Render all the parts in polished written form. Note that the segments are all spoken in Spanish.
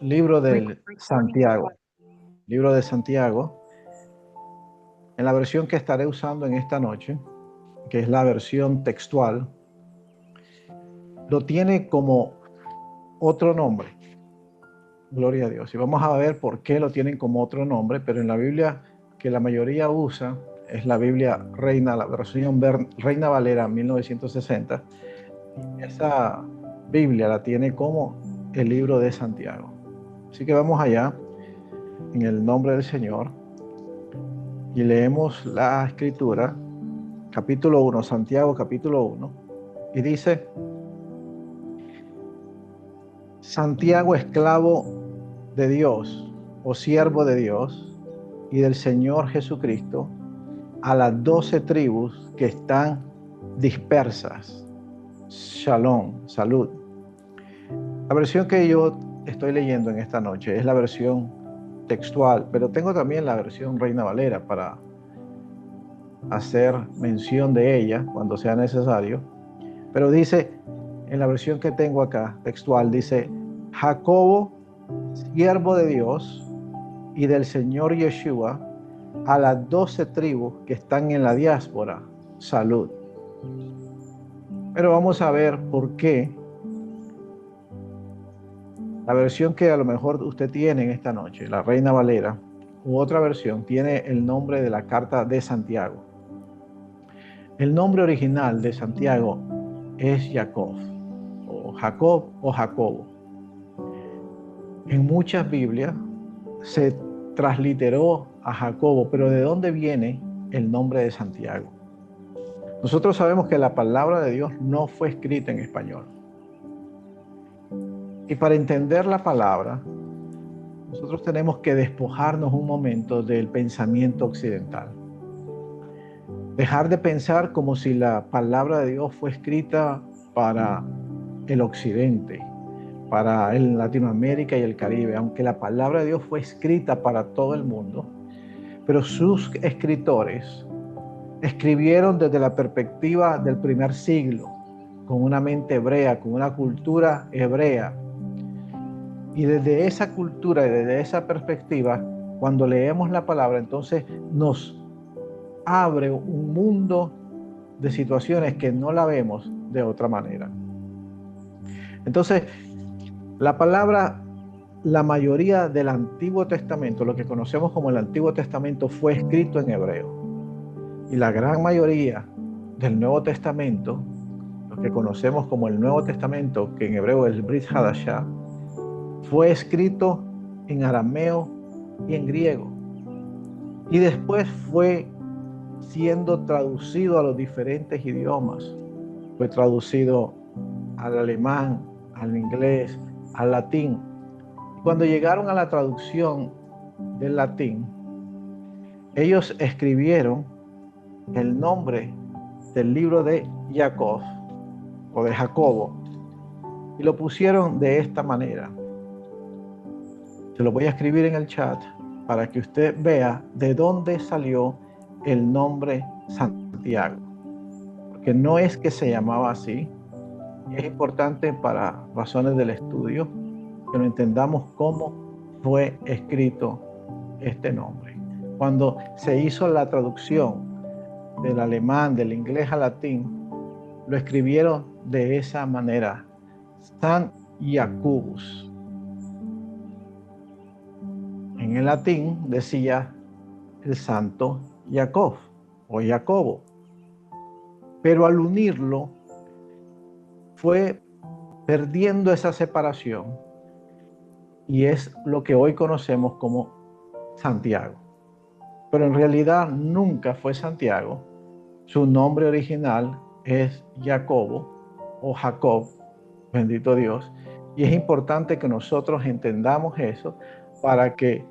libro de Santiago, libro de Santiago, en la versión que estaré usando en esta noche, que es la versión textual, lo tiene como otro nombre. Gloria a Dios. Y vamos a ver por qué lo tienen como otro nombre, pero en la Biblia que la mayoría usa es la Biblia Reina, la versión Reina Valera 1960. Esa Biblia la tiene como el libro de Santiago. Así que vamos allá en el nombre del Señor y leemos la escritura, capítulo 1, Santiago capítulo 1, y dice: Santiago, esclavo de Dios o siervo de Dios y del Señor Jesucristo, a las 12 tribus que están dispersas. Shalom, salud. La versión que yo estoy leyendo en esta noche es la versión textual, pero tengo también la versión Reina Valera para hacer mención de ella cuando sea necesario. Pero dice, en la versión que tengo acá, textual, dice: Jacobo, siervo de Dios y del Señor Yeshua, a las 12 tribus que están en la diáspora, salud. Pero vamos a ver por qué la versión que a lo mejor usted tiene en esta noche, la Reina Valera, u otra versión, tiene el nombre de la carta de Santiago. El nombre original de Santiago es Jacob, o Jacob o Jacobo. En muchas Biblias se transliteró a Jacobo, pero ¿de dónde viene el nombre de Santiago? Nosotros sabemos que la palabra de Dios no fue escrita en español. Y para entender la palabra, nosotros tenemos que despojarnos un momento del pensamiento occidental. Dejar de pensar como si la palabra de Dios fue escrita para el occidente, para el Latinoamérica y el Caribe, aunque la palabra de Dios fue escrita para todo el mundo, pero sus escritores escribieron desde la perspectiva del primer siglo, con una mente hebrea, con una cultura hebrea. Y desde esa cultura y desde esa perspectiva, cuando leemos la palabra, entonces nos abre un mundo de situaciones que no la vemos de otra manera. Entonces, la palabra, la mayoría del Antiguo Testamento, lo que conocemos como el Antiguo Testamento, fue escrito en hebreo. Y la gran mayoría del Nuevo Testamento, lo que conocemos como el Nuevo Testamento, que en hebreo es el Brit Hadashah, fue escrito en arameo y en griego. Y después fue siendo traducido a los diferentes idiomas. Fue traducido al alemán, al inglés, al latín. Y cuando llegaron a la traducción del latín, ellos escribieron el nombre del libro de Jacob o de Jacobo y lo pusieron de esta manera. Se lo voy a escribir en el chat para que usted vea de dónde salió el nombre Santiago. Porque no es que se llamaba así. Y es importante para razones del estudio que no entendamos cómo fue escrito este nombre. Cuando se hizo la traducción del alemán, del inglés al latín, lo escribieron de esa manera: San Jacobus. En el latín decía el santo Jacob o Jacobo. Pero al unirlo, fue perdiendo esa separación y es lo que hoy conocemos como Santiago. Pero en realidad nunca fue Santiago. Su nombre original es Jacobo o Jacob, bendito Dios. Y es importante que nosotros entendamos eso para que,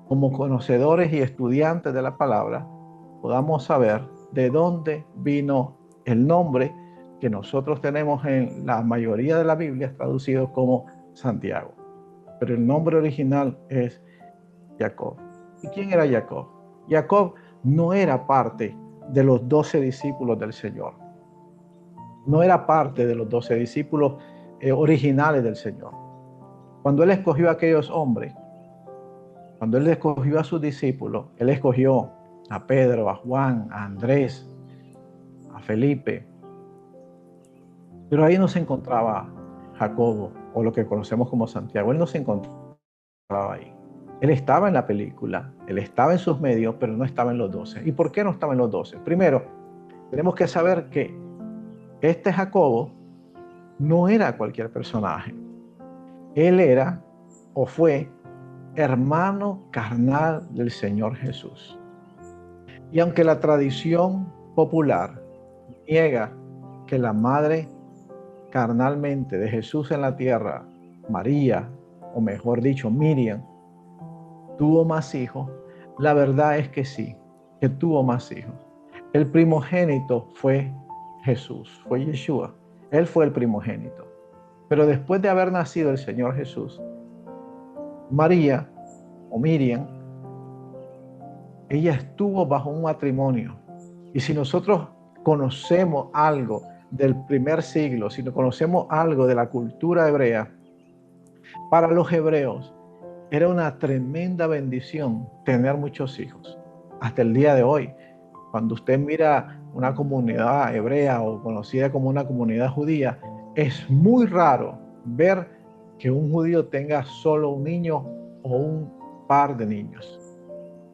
como conocedores y estudiantes de la palabra, podamos saber de dónde vino el nombre que nosotros tenemos en la mayoría de las Biblias traducido como Santiago. Pero el nombre original es Jacob. ¿Y quién era Jacob? Jacob no era parte de los 12 discípulos del Señor. No era parte de los 12 discípulos originales del Señor. Cuando Él escogió a aquellos hombres, cuando Él escogió a sus discípulos, Él escogió a Pedro, a Juan, a Andrés, a Felipe. Pero ahí no se encontraba Jacobo, o lo que conocemos como Santiago. Él no se encontraba ahí. Él estaba en la película, Él estaba en sus medios, pero no estaba en los 12. ¿Y por qué no estaba en los 12? Primero, tenemos que saber que este Jacobo no era cualquier personaje. Él era o fue hermano carnal del Señor Jesús. Y aunque la tradición popular niega que la madre carnalmente de Jesús en la tierra, María, o mejor dicho, Miriam, tuvo más hijos, la verdad es que sí, que tuvo más hijos. El primogénito fue Jesús, fue Yeshua. Él fue el primogénito. Pero después de haber nacido el Señor Jesús, María o Miriam, ella estuvo bajo un matrimonio. Y si nosotros conocemos algo del primer siglo, si no conocemos algo de la cultura hebrea, para los hebreos era una tremenda bendición tener muchos hijos. Hasta el día de hoy, cuando usted mira una comunidad hebrea o conocida como una comunidad judía, es muy raro ver que un judío tenga solo un niño o un par de niños.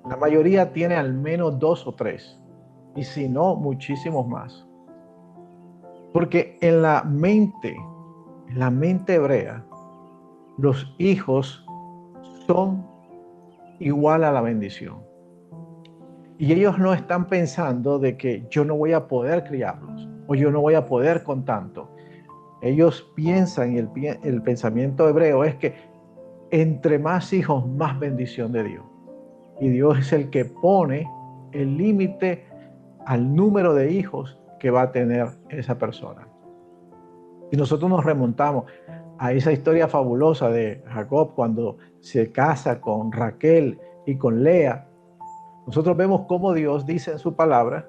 La mayoría tiene al menos 2 o 3, y si no, muchísimos más. Porque en la mente hebrea, los hijos son igual a la bendición. Y ellos no están pensando de que yo no voy a poder criarlos o yo no voy a poder con tanto. Ellos piensan, y el pensamiento hebreo es que entre más hijos, más bendición de Dios. Y Dios es el que pone el límite al número de hijos que va a tener esa persona. Si nosotros nos remontamos a esa historia fabulosa de Jacob cuando se casa con Raquel y con Lea, nosotros vemos cómo Dios dice en su palabra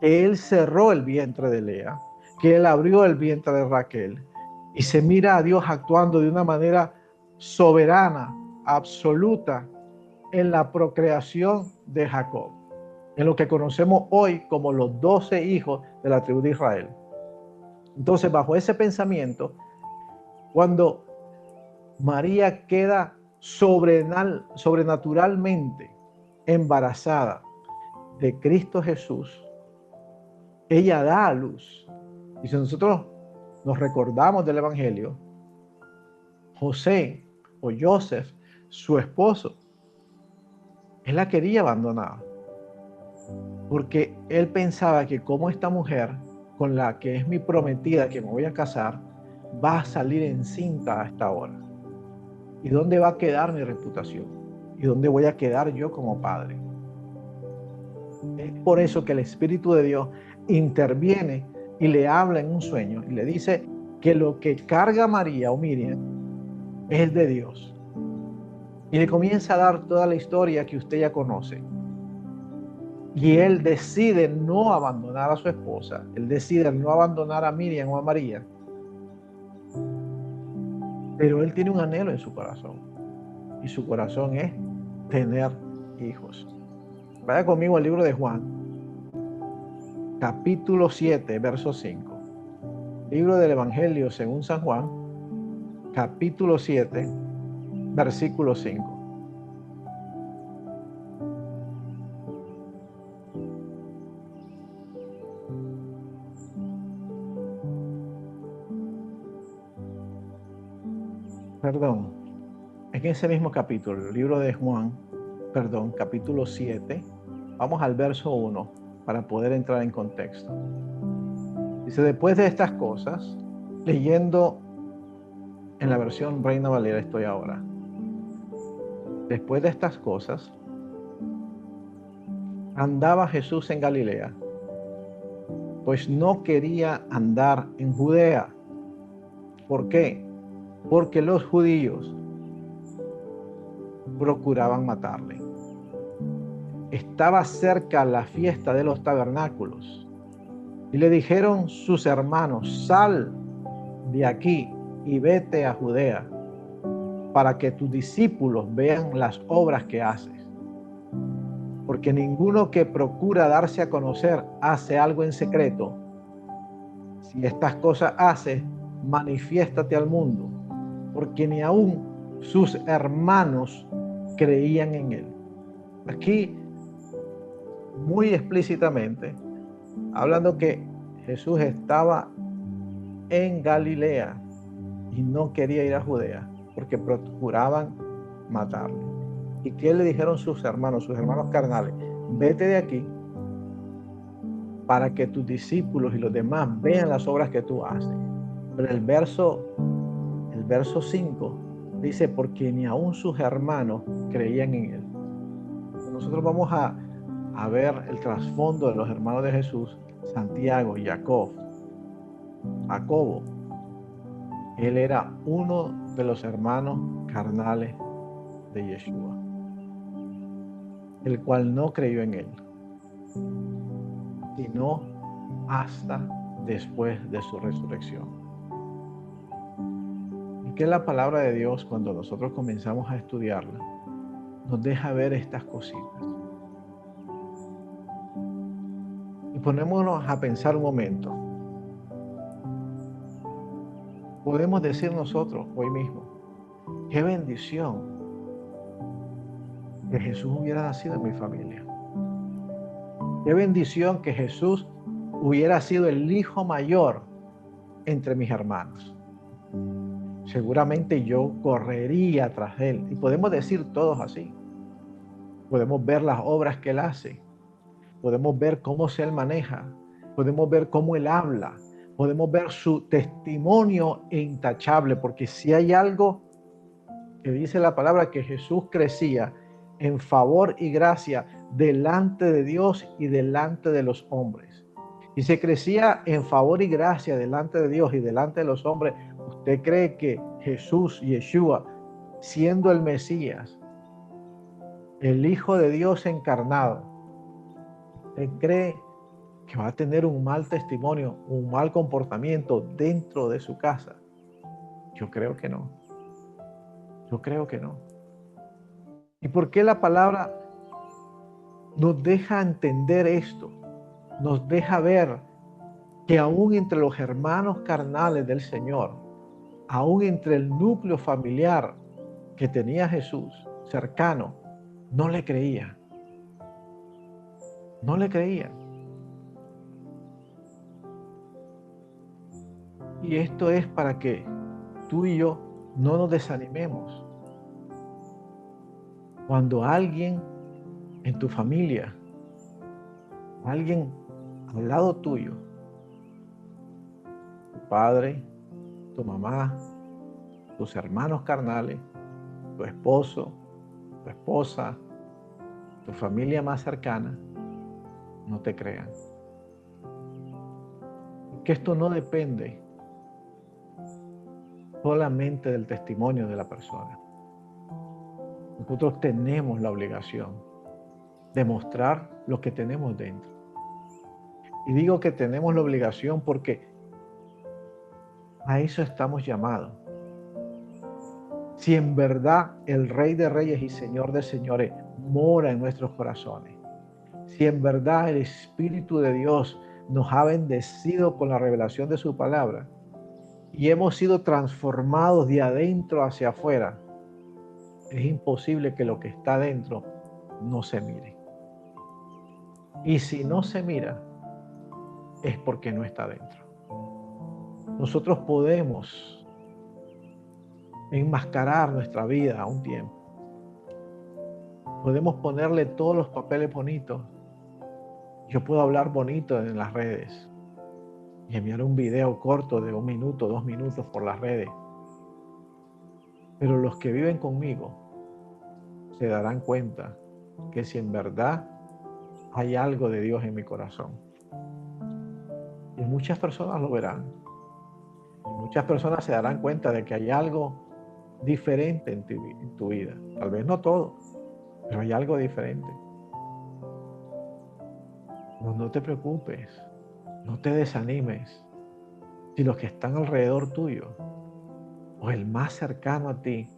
que Él cerró el vientre de Lea, que Él abrió el vientre de Raquel, y se mira a Dios actuando de una manera soberana, absoluta, en la procreación de Jacob, en lo que conocemos hoy como los 12 hijos de la tribu de Israel. Entonces, bajo ese pensamiento, cuando María queda sobrenaturalmente embarazada de Cristo Jesús, ella da a luz. Y si nosotros nos recordamos del Evangelio, José o Joseph, su esposo, él la quería abandonar, porque él pensaba que como esta mujer con la que es mi prometida, que me voy a casar, va a salir encinta a esta hora. ¿Y dónde va a quedar mi reputación? ¿Y dónde voy a quedar yo como padre? Es por eso que el Espíritu de Dios interviene y le habla en un sueño y le dice que lo que carga María o Miriam es de Dios. Y le comienza a dar toda la historia que usted ya conoce. Y él decide no abandonar a su esposa, él decide no abandonar a Miriam o a María, pero él tiene un anhelo en su corazón, y su corazón es tener hijos. Vaya conmigo al libro de Juan, capítulo 7, verso 5. Libro del Evangelio según San Juan, capítulo 7, versículo 5. Perdón, en ese mismo capítulo, el libro de Juan, capítulo 7, vamos al verso 1 para poder entrar en contexto. Dice, después de estas cosas, leyendo en la versión Reina Valera estoy ahora. Después de estas cosas, andaba Jesús en Galilea, pues no quería andar en Judea. ¿Por qué? Porque los judíos procuraban matarle. Estaba cerca la fiesta de los tabernáculos y le dijeron sus hermanos, sal de aquí y vete a Judea para que tus discípulos vean las obras que haces. Porque ninguno que procura darse a conocer hace algo en secreto. Si estas cosas haces, manifiéstate al mundo, porque ni aún sus hermanos creían en él. Aquí, muy explícitamente, hablando que Jesús estaba en Galilea y no quería ir a Judea, porque procuraban matarlo. ¿Y qué le dijeron sus hermanos carnales? Vete de aquí para que tus discípulos y los demás vean las obras que tú haces. Pero el verso 5 dice, porque ni aún sus hermanos creían en él. Nosotros vamos a ver el trasfondo de los hermanos de Jesús, Santiago y Jacobo. Él era uno de los hermanos carnales de Yeshua, el cual no creyó en él, sino hasta después de su resurrección. Y que la palabra de Dios, cuando nosotros comenzamos a estudiarla, nos deja ver estas cositas. Y ponémonos a pensar un momento. Podemos decir nosotros hoy mismo, qué bendición que Jesús hubiera nacido en mi familia. Qué bendición que Jesús hubiera sido el hijo mayor entre mis hermanos. Seguramente yo correría tras él. Y podemos decir todos así. Podemos ver las obras que él hace. Podemos ver cómo se él maneja. Podemos ver cómo él habla. Podemos ver su testimonio intachable. Porque si hay algo que dice la palabra, que Jesús crecía en favor y gracia delante de Dios y delante de los hombres. Y se crecía en favor y gracia delante de Dios y delante de los hombres. ¿Usted cree que Jesús, Yeshua, siendo el Mesías, el Hijo de Dios encarnado, usted cree que va a tener un mal testimonio, un mal comportamiento dentro de su casa? Yo creo que no. Yo creo que no. ¿Y por qué la palabra nos deja entender esto? Nos deja ver que aún entre los hermanos carnales del Señor, aún entre el núcleo familiar que tenía Jesús cercano, no le creían. No le creían. Y esto es para que tú y yo no nos desanimemos. Cuando alguien en tu familia, alguien al lado tuyo, tu padre, tu mamá, tus hermanos carnales, tu esposo, tu esposa, tu familia más cercana, no te crean. Que esto no depende solamente del testimonio de la persona. Nosotros tenemos la obligación de mostrar lo que tenemos dentro. Y digo que tenemos la obligación porque a eso estamos llamados. Si en verdad el Rey de Reyes y Señor de Señores mora en nuestros corazones, si en verdad el Espíritu de Dios nos ha bendecido con la revelación de su palabra y hemos sido transformados de adentro hacia afuera, es imposible que lo que está adentro no se mire. Y si no se mira, es porque no está dentro. Nosotros podemos enmascarar nuestra vida a un tiempo. Podemos ponerle todos los papeles bonitos. Yo puedo hablar bonito en las redes y enviar un video corto de 1 minuto, 2 minutos por las redes. Pero los que viven conmigo se darán cuenta que si en verdad hay algo de Dios en mi corazón. Y muchas personas lo verán. Muchas personas se darán cuenta de que hay algo diferente en tu vida. Tal vez no todo, pero hay algo diferente. No te preocupes, no te desanimes. Si los que están alrededor tuyo o el más cercano a ti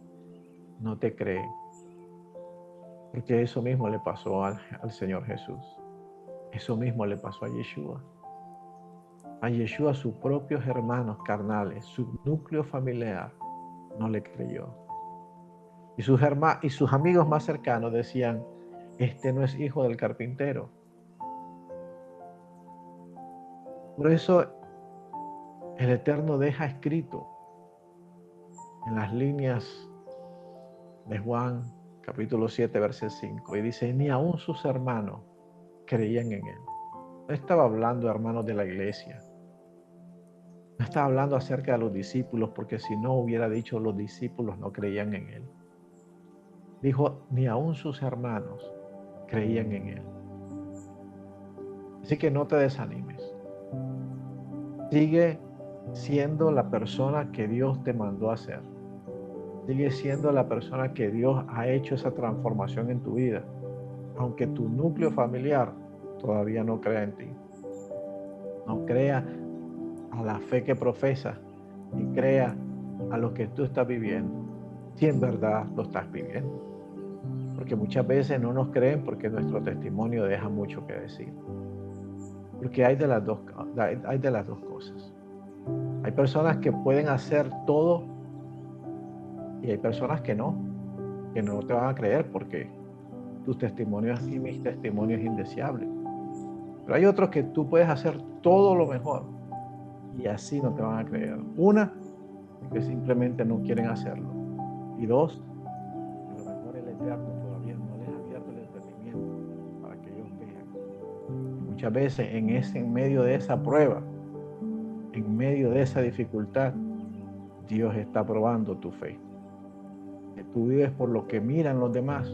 no te cree. Porque eso mismo le pasó al Señor Jesús. Eso mismo le pasó a Yeshua. A Yeshua sus propios hermanos carnales, su núcleo familiar, no le creyó. Y sus amigos más cercanos decían, este no es hijo del carpintero. Por eso el Eterno deja escrito en las líneas de Juan capítulo 7, verso 5, y dice, ni aún sus hermanos creían en él. No estaba hablando, hermanos, de la iglesia. No estaba hablando acerca de los discípulos, porque si no hubiera dicho los discípulos no creían en él. Dijo, ni aún sus hermanos creían en él. Así que no te desanimes. Sigue siendo la persona que Dios te mandó a ser. Sigue siendo la persona que Dios ha hecho esa transformación en tu vida. Aunque tu núcleo familiar todavía no crea en ti. No crea a la fe que profesas y crea a lo que tú estás viviendo. Si en verdad lo estás viviendo. Porque muchas veces no nos creen porque nuestro testimonio deja mucho que decir. Porque hay de las dos cosas. Hay personas que pueden hacer todo y hay personas que no te van a creer porque tu testimonio y mi testimonio es indeseable. Pero hay otros que tú puedes hacer todo lo mejor y así no te van a creer. Una, porque simplemente no quieren hacerlo. Y dos, a lo mejor el Eterno todavía no les ha abierto el entendimiento para que ellos vean. Y muchas veces en medio de esa prueba, en medio de esa dificultad, Dios está probando tu fe. Si tú vives por lo que miran los demás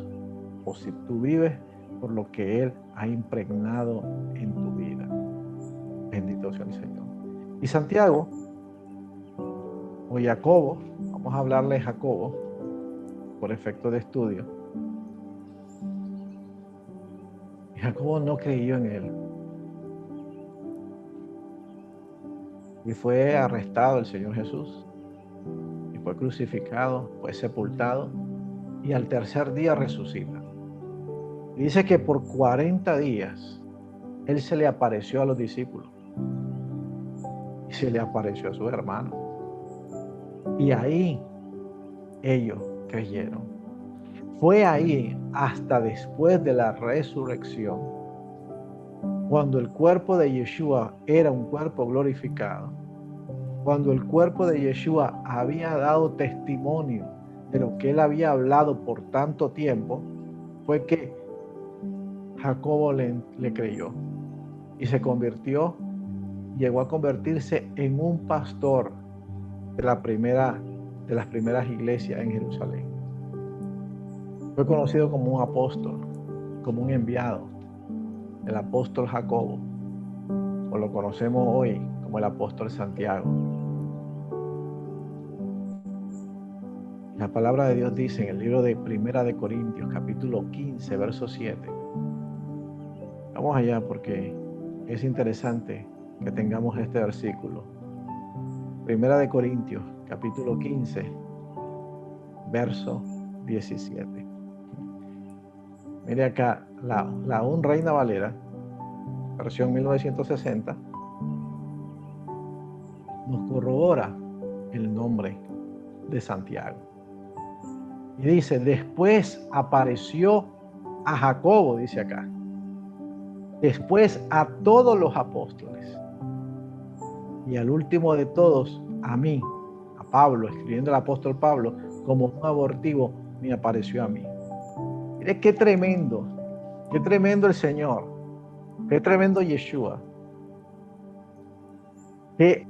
o si tú vives por lo que Él ha impregnado en tu vida. Bendito sea el Señor. Y Santiago o Jacobo, vamos a hablarle de Jacobo por efecto de estudio. Y Jacobo no creyó en Él. Y fue arrestado el Señor Jesús. Y fue crucificado, fue sepultado y al tercer día resucita. Y dice que por 40 días Él se le apareció a los discípulos y se le apareció a sus hermanos. Y ahí ellos creyeron. Fue ahí hasta después de la resurrección, cuando el cuerpo de Yeshua era un cuerpo glorificado, cuando el cuerpo de Yeshua había dado testimonio de lo que él había hablado por tanto tiempo, fue que Jacobo le creyó y se convirtió, llegó a convertirse en un pastor de las primeras iglesias en Jerusalén. Fue conocido como un apóstol, como un enviado, el apóstol Jacobo, o lo conocemos hoy como el apóstol Santiago. La palabra de Dios dice en el libro de Primera de Corintios, capítulo 15, verso 7. Vamos allá porque es interesante que tengamos este versículo. Primera de Corintios, capítulo 15, verso 17. Mire acá, la Un Reina Valera, versión 1960, nos corrobora el nombre de Santiago. Y dice, después apareció a Jacobo, dice acá. Después a todos los apóstoles. Y al último de todos, a mí, a Pablo, escribiendo el apóstol Pablo, como un abortivo, me apareció a mí. Mire qué tremendo el Señor, qué tremendo Yeshua. Que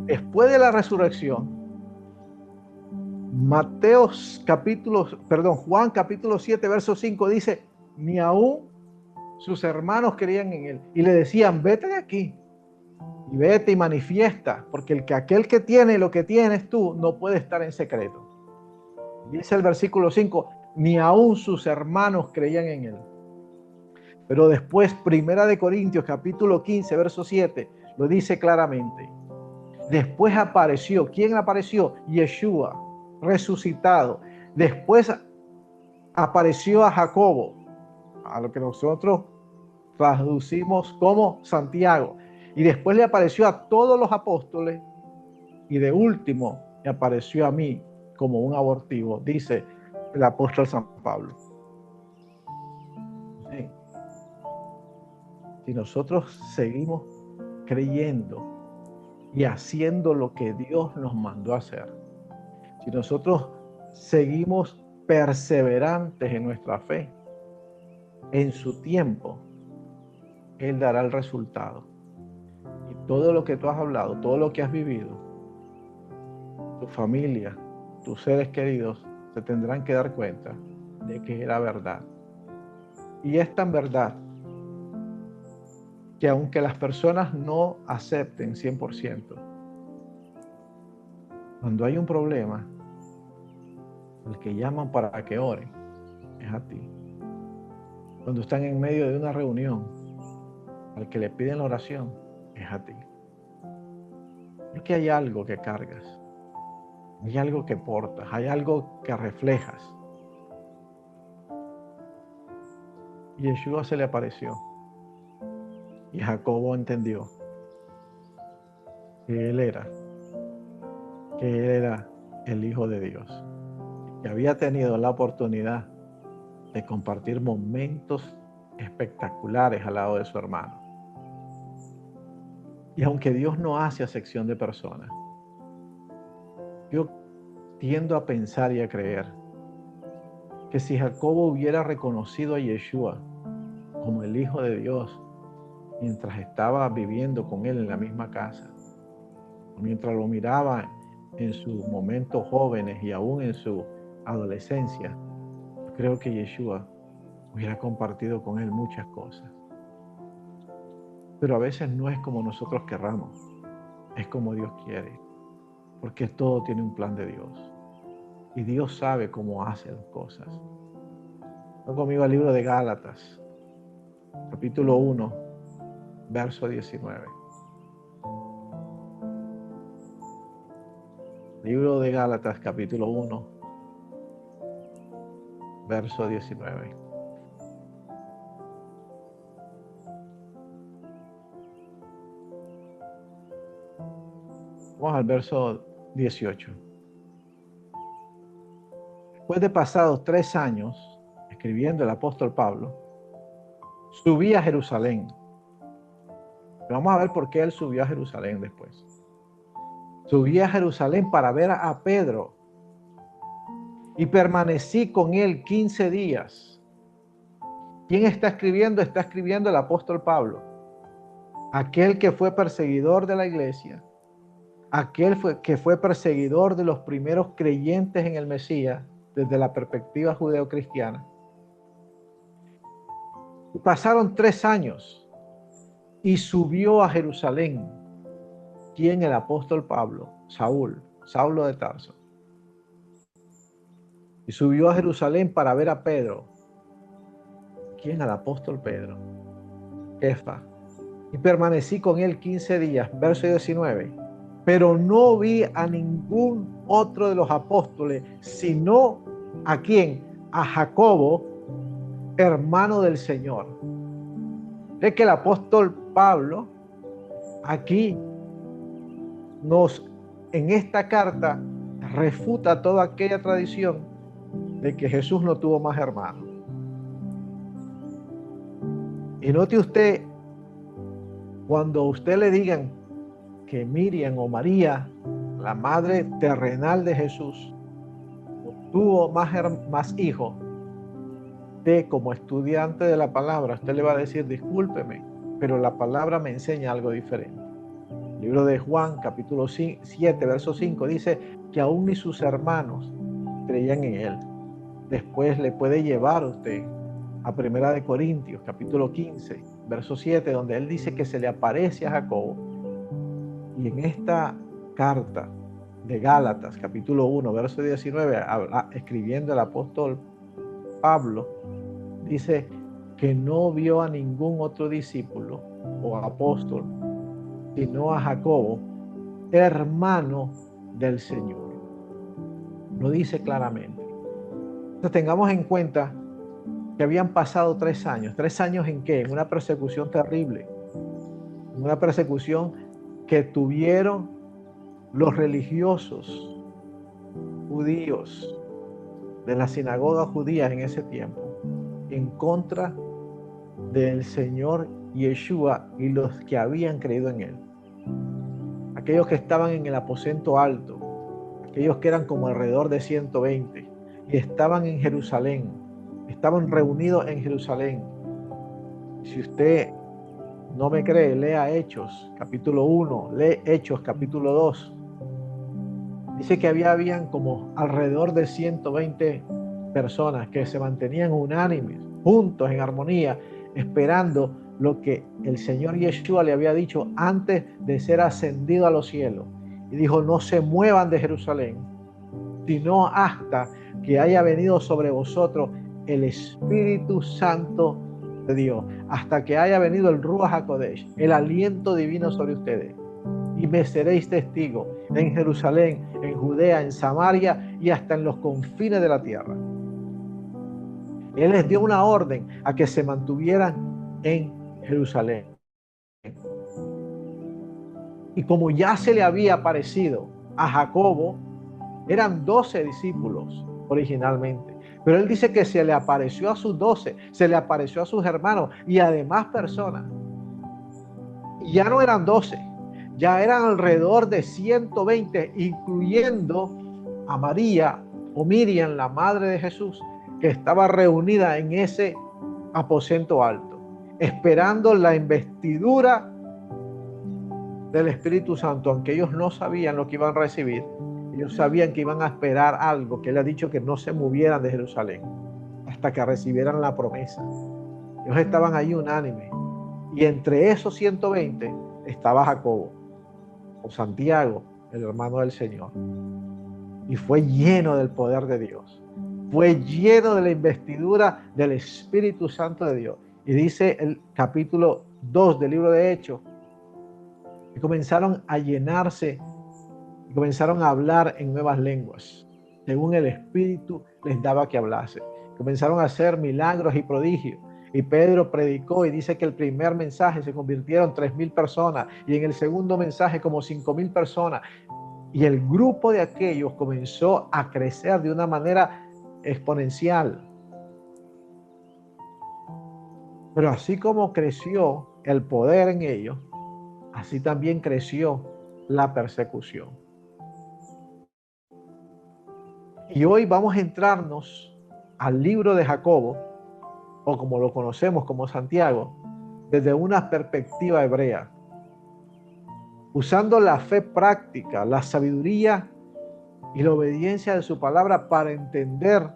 después de la resurrección, Juan capítulo 7, verso 5 dice, ni aún sus hermanos creían en él. Y le decían, vete de aquí y vete y manifiesta, porque aquel que tiene lo que tienes tú no puede estar en secreto. Dice el versículo 5, ni aún sus hermanos creían en él. Pero después, Primera de Corintios capítulo 15, verso 7, lo dice claramente. Después apareció. ¿Quién apareció? Yeshua, resucitado. Después apareció a Jacobo, a lo que nosotros traducimos como Santiago. Y después le apareció a todos los apóstoles. Y de último me apareció a mí como un abortivo, dice el apóstol San Pablo. Sí. Si nosotros seguimos creyendo y haciendo lo que Dios nos mandó a hacer, si nosotros seguimos perseverantes en nuestra fe, en su tiempo, Él dará el resultado. Y todo lo que tú has hablado, todo lo que has vivido, tu familia, tus seres queridos, se tendrán que dar cuenta de que era verdad. Y es tan verdad que aunque las personas no acepten 100%, cuando hay un problema, el que llaman para que oren es a ti. Cuando están en medio de una reunión, al que le piden la oración es a ti. Porque hay algo que cargas, hay algo que portas, hay algo que reflejas. Y Yeshua se le apareció. Y Jacobo entendió que él era el Hijo de Dios. Que había tenido la oportunidad de compartir momentos espectaculares al lado de su hermano. Y aunque Dios no hace acepción de personas, yo tiendo a pensar y a creer que si Jacobo hubiera reconocido a Yeshua como el Hijo de Dios mientras estaba viviendo con él en la misma casa, mientras lo miraba en sus momentos jóvenes y aún en su adolescencia, creo que Yeshua hubiera compartido con él muchas cosas. Pero a veces no es como nosotros querramos, es como Dios quiere, porque todo tiene un plan de Dios. Y Dios sabe cómo hace las cosas. Ven conmigo al libro de Gálatas, capítulo 1, verso 19. Libro de Gálatas, capítulo 1, verso 19. Vamos al verso 18. Después de pasados 3 años, escribiendo el apóstol Pablo, subí a Jerusalén. Vamos a ver por qué él subió a Jerusalén después. Subí a Jerusalén para ver a Pedro y permanecí con él 15 días. ¿Quién está escribiendo? Está escribiendo el apóstol Pablo, aquel que fue perseguidor de la iglesia, aquel que fue perseguidor de los primeros creyentes en el Mesías desde la perspectiva judeocristiana. Pasaron 3 años y subió a Jerusalén. ¿Quién? El apóstol Pablo, Saulo de Tarso. Y subió a Jerusalén para ver a Pedro. ¿Quién? El apóstol Pedro, Kefa. Y permanecí con él 15 días, verso 19. Pero no vi a ningún otro de los apóstoles, sino ¿a quién? A Jacobo, hermano del Señor. Es que el apóstol Pablo aquí en esta carta refuta toda aquella tradición de que Jesús no tuvo más hermanos. Y note usted, cuando usted le digan que Miriam o María, la madre terrenal de Jesús, tuvo más hijos, usted como estudiante de la palabra, usted le va a decir, discúlpeme, pero la palabra me enseña algo diferente. El libro de Juan, capítulo 7, verso 5, dice que aún ni sus hermanos creían en él. Después le puede llevar usted a Primera de Corintios, capítulo 15, verso 7, donde él dice que se le aparece a Jacobo. Y en esta carta de Gálatas, capítulo 1, verso 19, escribiendo el apóstol Pablo, dice que no vio a ningún otro discípulo o apóstol, sino a Jacobo, hermano del Señor. Lo dice claramente. Entonces tengamos en cuenta que habían pasado 3 años. ¿3 años en qué? En una persecución terrible. En una persecución que tuvieron los religiosos judíos de la sinagoga judía en ese tiempo en contra del Señor Yeshua y los que habían creído en él. Aquellos que estaban en el aposento alto, aquellos que eran como alrededor de 120 y estaban en Jerusalén, estaban reunidos en Jerusalén. Si usted no me cree, lea Hechos capítulo 1, lee Hechos capítulo 2. Dice que habían como alrededor de 120 personas que se mantenían unánimes, juntos, en armonía, esperando lo que el Señor Yeshua le había dicho antes de ser ascendido a los cielos. Y dijo, no se muevan de Jerusalén, sino hasta que haya venido sobre vosotros el Espíritu Santo de Dios, hasta que haya venido el Ruach HaKodesh, el aliento divino sobre ustedes. Y me seréis testigos en Jerusalén, en Judea, en Samaria y hasta en los confines de la tierra. Él les dio una orden a que se mantuvieran en Jerusalén. Y como ya se le había aparecido a Jacobo, eran 12 discípulos originalmente, pero él dice que se le apareció a sus 12, se le apareció a sus hermanos y a demás personas. Y ya no eran 12, ya eran alrededor de 120, incluyendo a María o Miriam, la madre de Jesús, que estaba reunida en ese aposento alto, esperando la investidura del Espíritu Santo. Aunque ellos no sabían lo que iban a recibir, ellos sabían que iban a esperar algo, que él ha dicho que no se movieran de Jerusalén hasta que recibieran la promesa. Ellos estaban ahí unánimes. Y entre esos 120 estaba Jacobo, o Santiago, el hermano del Señor. Y fue lleno del poder de Dios. Fue lleno de la investidura del Espíritu Santo de Dios. Y dice el capítulo 2 del libro de Hechos, que comenzaron a llenarse y comenzaron a hablar en nuevas lenguas, según el Espíritu les daba que hablase. Comenzaron a hacer milagros y prodigios. Y Pedro predicó y dice que el primer mensaje se convirtieron 3,000 personas y en el segundo mensaje como 5,000 personas. Y el grupo de aquellos comenzó a crecer de una manera exponencial. Pero así como creció el poder en ellos, así también creció la persecución. Y hoy vamos a entrarnos al libro de Jacobo, o como lo conocemos como Santiago, desde una perspectiva hebrea, usando la fe práctica, la sabiduría y la obediencia de su palabra para entender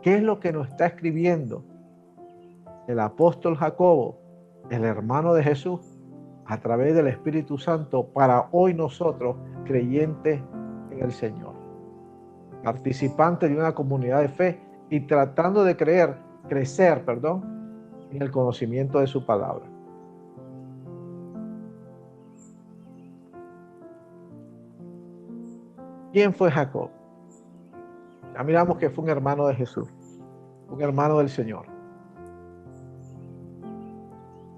qué es lo que nos está escribiendo el apóstol Jacobo, el hermano de Jesús, a través del Espíritu Santo para hoy nosotros, creyentes en el Señor, participantes de una comunidad de fe y tratando de crecer en el conocimiento de su palabra. ¿Quién fue Jacob? Ya miramos que fue un hermano de Jesús, un hermano del Señor.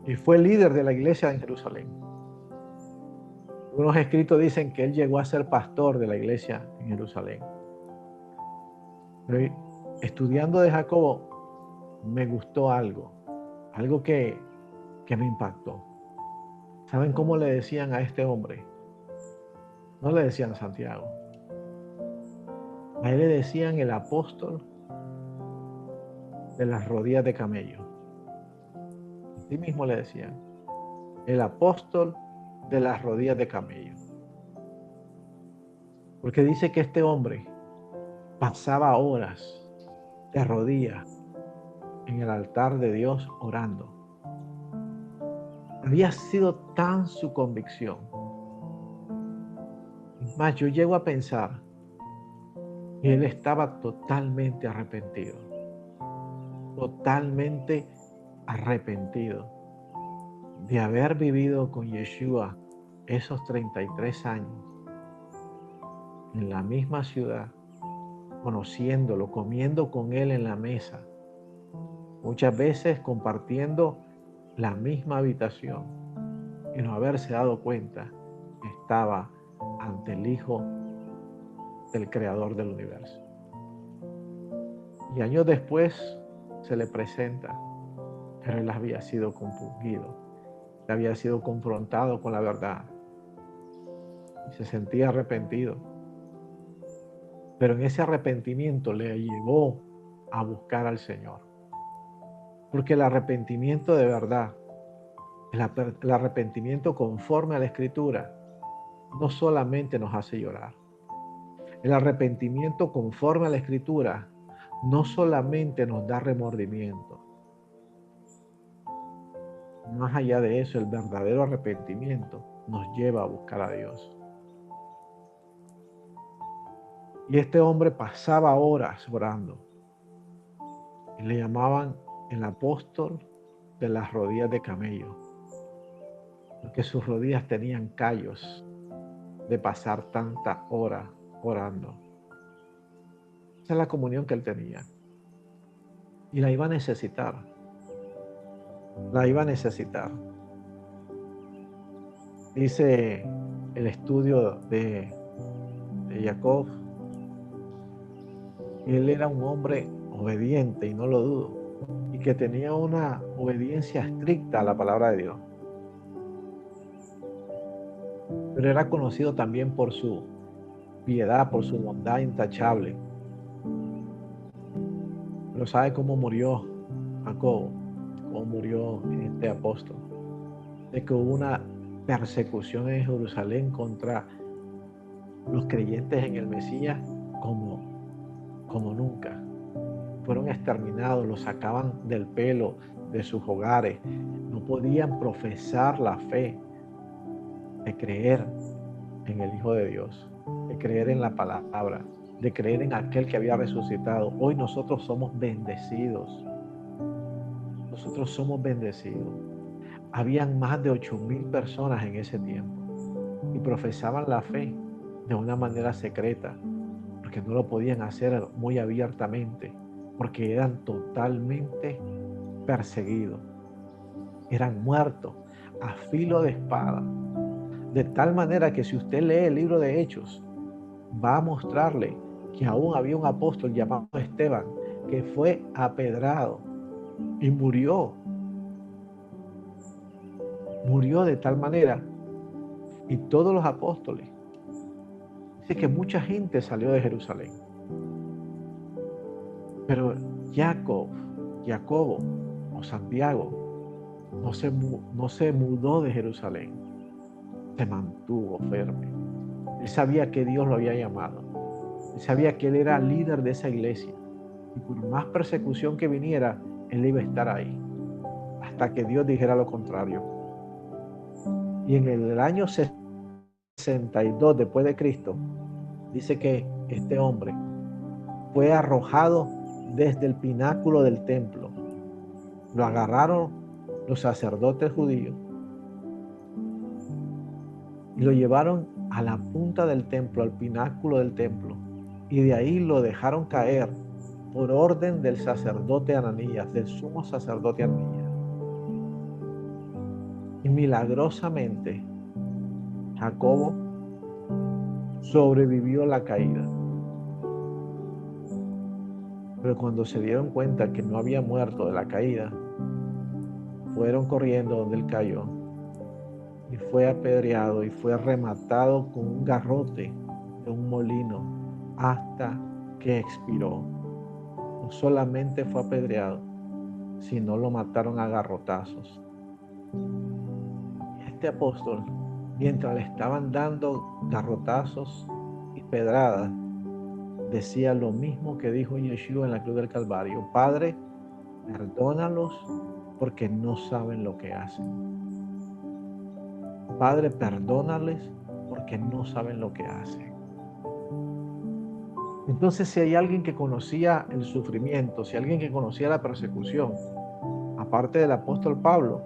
Y fue líder de la iglesia en Jerusalén. Unos escritos dicen que él llegó a ser pastor de la iglesia en Jerusalén. Pero estudiando de Jacobo, me gustó algo que me impactó. ¿Saben cómo le decían a este hombre? No le decían Santiago. A él le decían el apóstol de las rodillas de camello. Así mismo le decían, el apóstol de las rodillas de camello. Porque dice que este hombre pasaba horas de rodillas en el altar de Dios orando. Había sido tan su convicción. Es más, yo llego a pensar que él estaba totalmente arrepentido. Totalmente arrepentido de haber vivido con Yeshua esos 33 años en la misma ciudad, conociéndolo, comiendo con él en la mesa, muchas veces compartiendo la misma habitación y no haberse dado cuenta que estaba ante el Hijo del Creador del universo. Y años después se le presenta, pero él había sido compungido, él había sido confrontado con la verdad y se sentía arrepentido. Pero en ese arrepentimiento le llevó a buscar al Señor. Porque el arrepentimiento de verdad, el arrepentimiento conforme a la Escritura, no solamente nos hace llorar. El arrepentimiento conforme a la Escritura no solamente nos da remordimiento. Más allá de eso, el verdadero arrepentimiento nos lleva a buscar a Dios. Y este hombre pasaba horas orando. Y le llamaban el apóstol de las rodillas de camello, porque sus rodillas tenían callos de pasar tantas horas orando. Esa es la comunión que él tenía. Y la iba a necesitar. La iba a necesitar. Dice el estudio de Jacob, él era un hombre obediente, y no lo dudo, y que tenía una obediencia estricta a la palabra de Dios. Pero era conocido también por su piedad, por su bondad intachable. Pero ¿sabe cómo murió Jacob? ¿Cómo murió este apóstol? De que hubo una persecución en Jerusalén contra los creyentes en el Mesías como nunca. Fueron exterminados, los sacaban del pelo de sus hogares. No podían profesar la fe de creer en el Hijo de Dios, de creer en la palabra, de creer en aquel que había resucitado. Hoy nosotros somos bendecidos. Nosotros somos bendecidos. Habían más de 8,000 personas en ese tiempo y profesaban la fe de una manera secreta, porque no lo podían hacer muy abiertamente, porque eran totalmente perseguidos. Eran muertos a filo de espada. De tal manera que si usted lee el libro de Hechos, va a mostrarle que aún había un apóstol llamado Esteban que fue apedrado y murió. Murió de tal manera. Y todos los apóstoles. Dice que mucha gente salió de Jerusalén. Pero Jacobo o Santiago no se mudó de Jerusalén. Se mantuvo firme. Él sabía que Dios lo había llamado. Él sabía que él era líder de esa iglesia. Y por más persecución que viniera, él iba a estar ahí. Hasta que Dios dijera lo contrario. Y en el año 62 después de Cristo, dice que este hombre fue arrojado desde el pináculo del templo. Lo agarraron los sacerdotes judíos y lo llevaron a la punta del templo, al pináculo del templo, y de ahí lo dejaron caer por orden del sacerdote Ananías, del sumo sacerdote Ananías. Y milagrosamente Jacobo sobrevivió la caída. Pero cuando se dieron cuenta que no había muerto de la caída, fueron corriendo donde él cayó y fue apedreado y fue rematado con un garrote de un molino hasta que expiró. No solamente fue apedreado, sino lo mataron a garrotazos. Este apóstol, mientras le estaban dando garrotazos y pedradas, decía lo mismo que dijo Yeshua en la cruz del Calvario: Padre, perdónalos porque no saben lo que hacen. Padre, perdónales porque no saben lo que hacen. Entonces, si hay alguien que conocía el sufrimiento, si alguien que conocía la persecución, aparte del apóstol Pablo,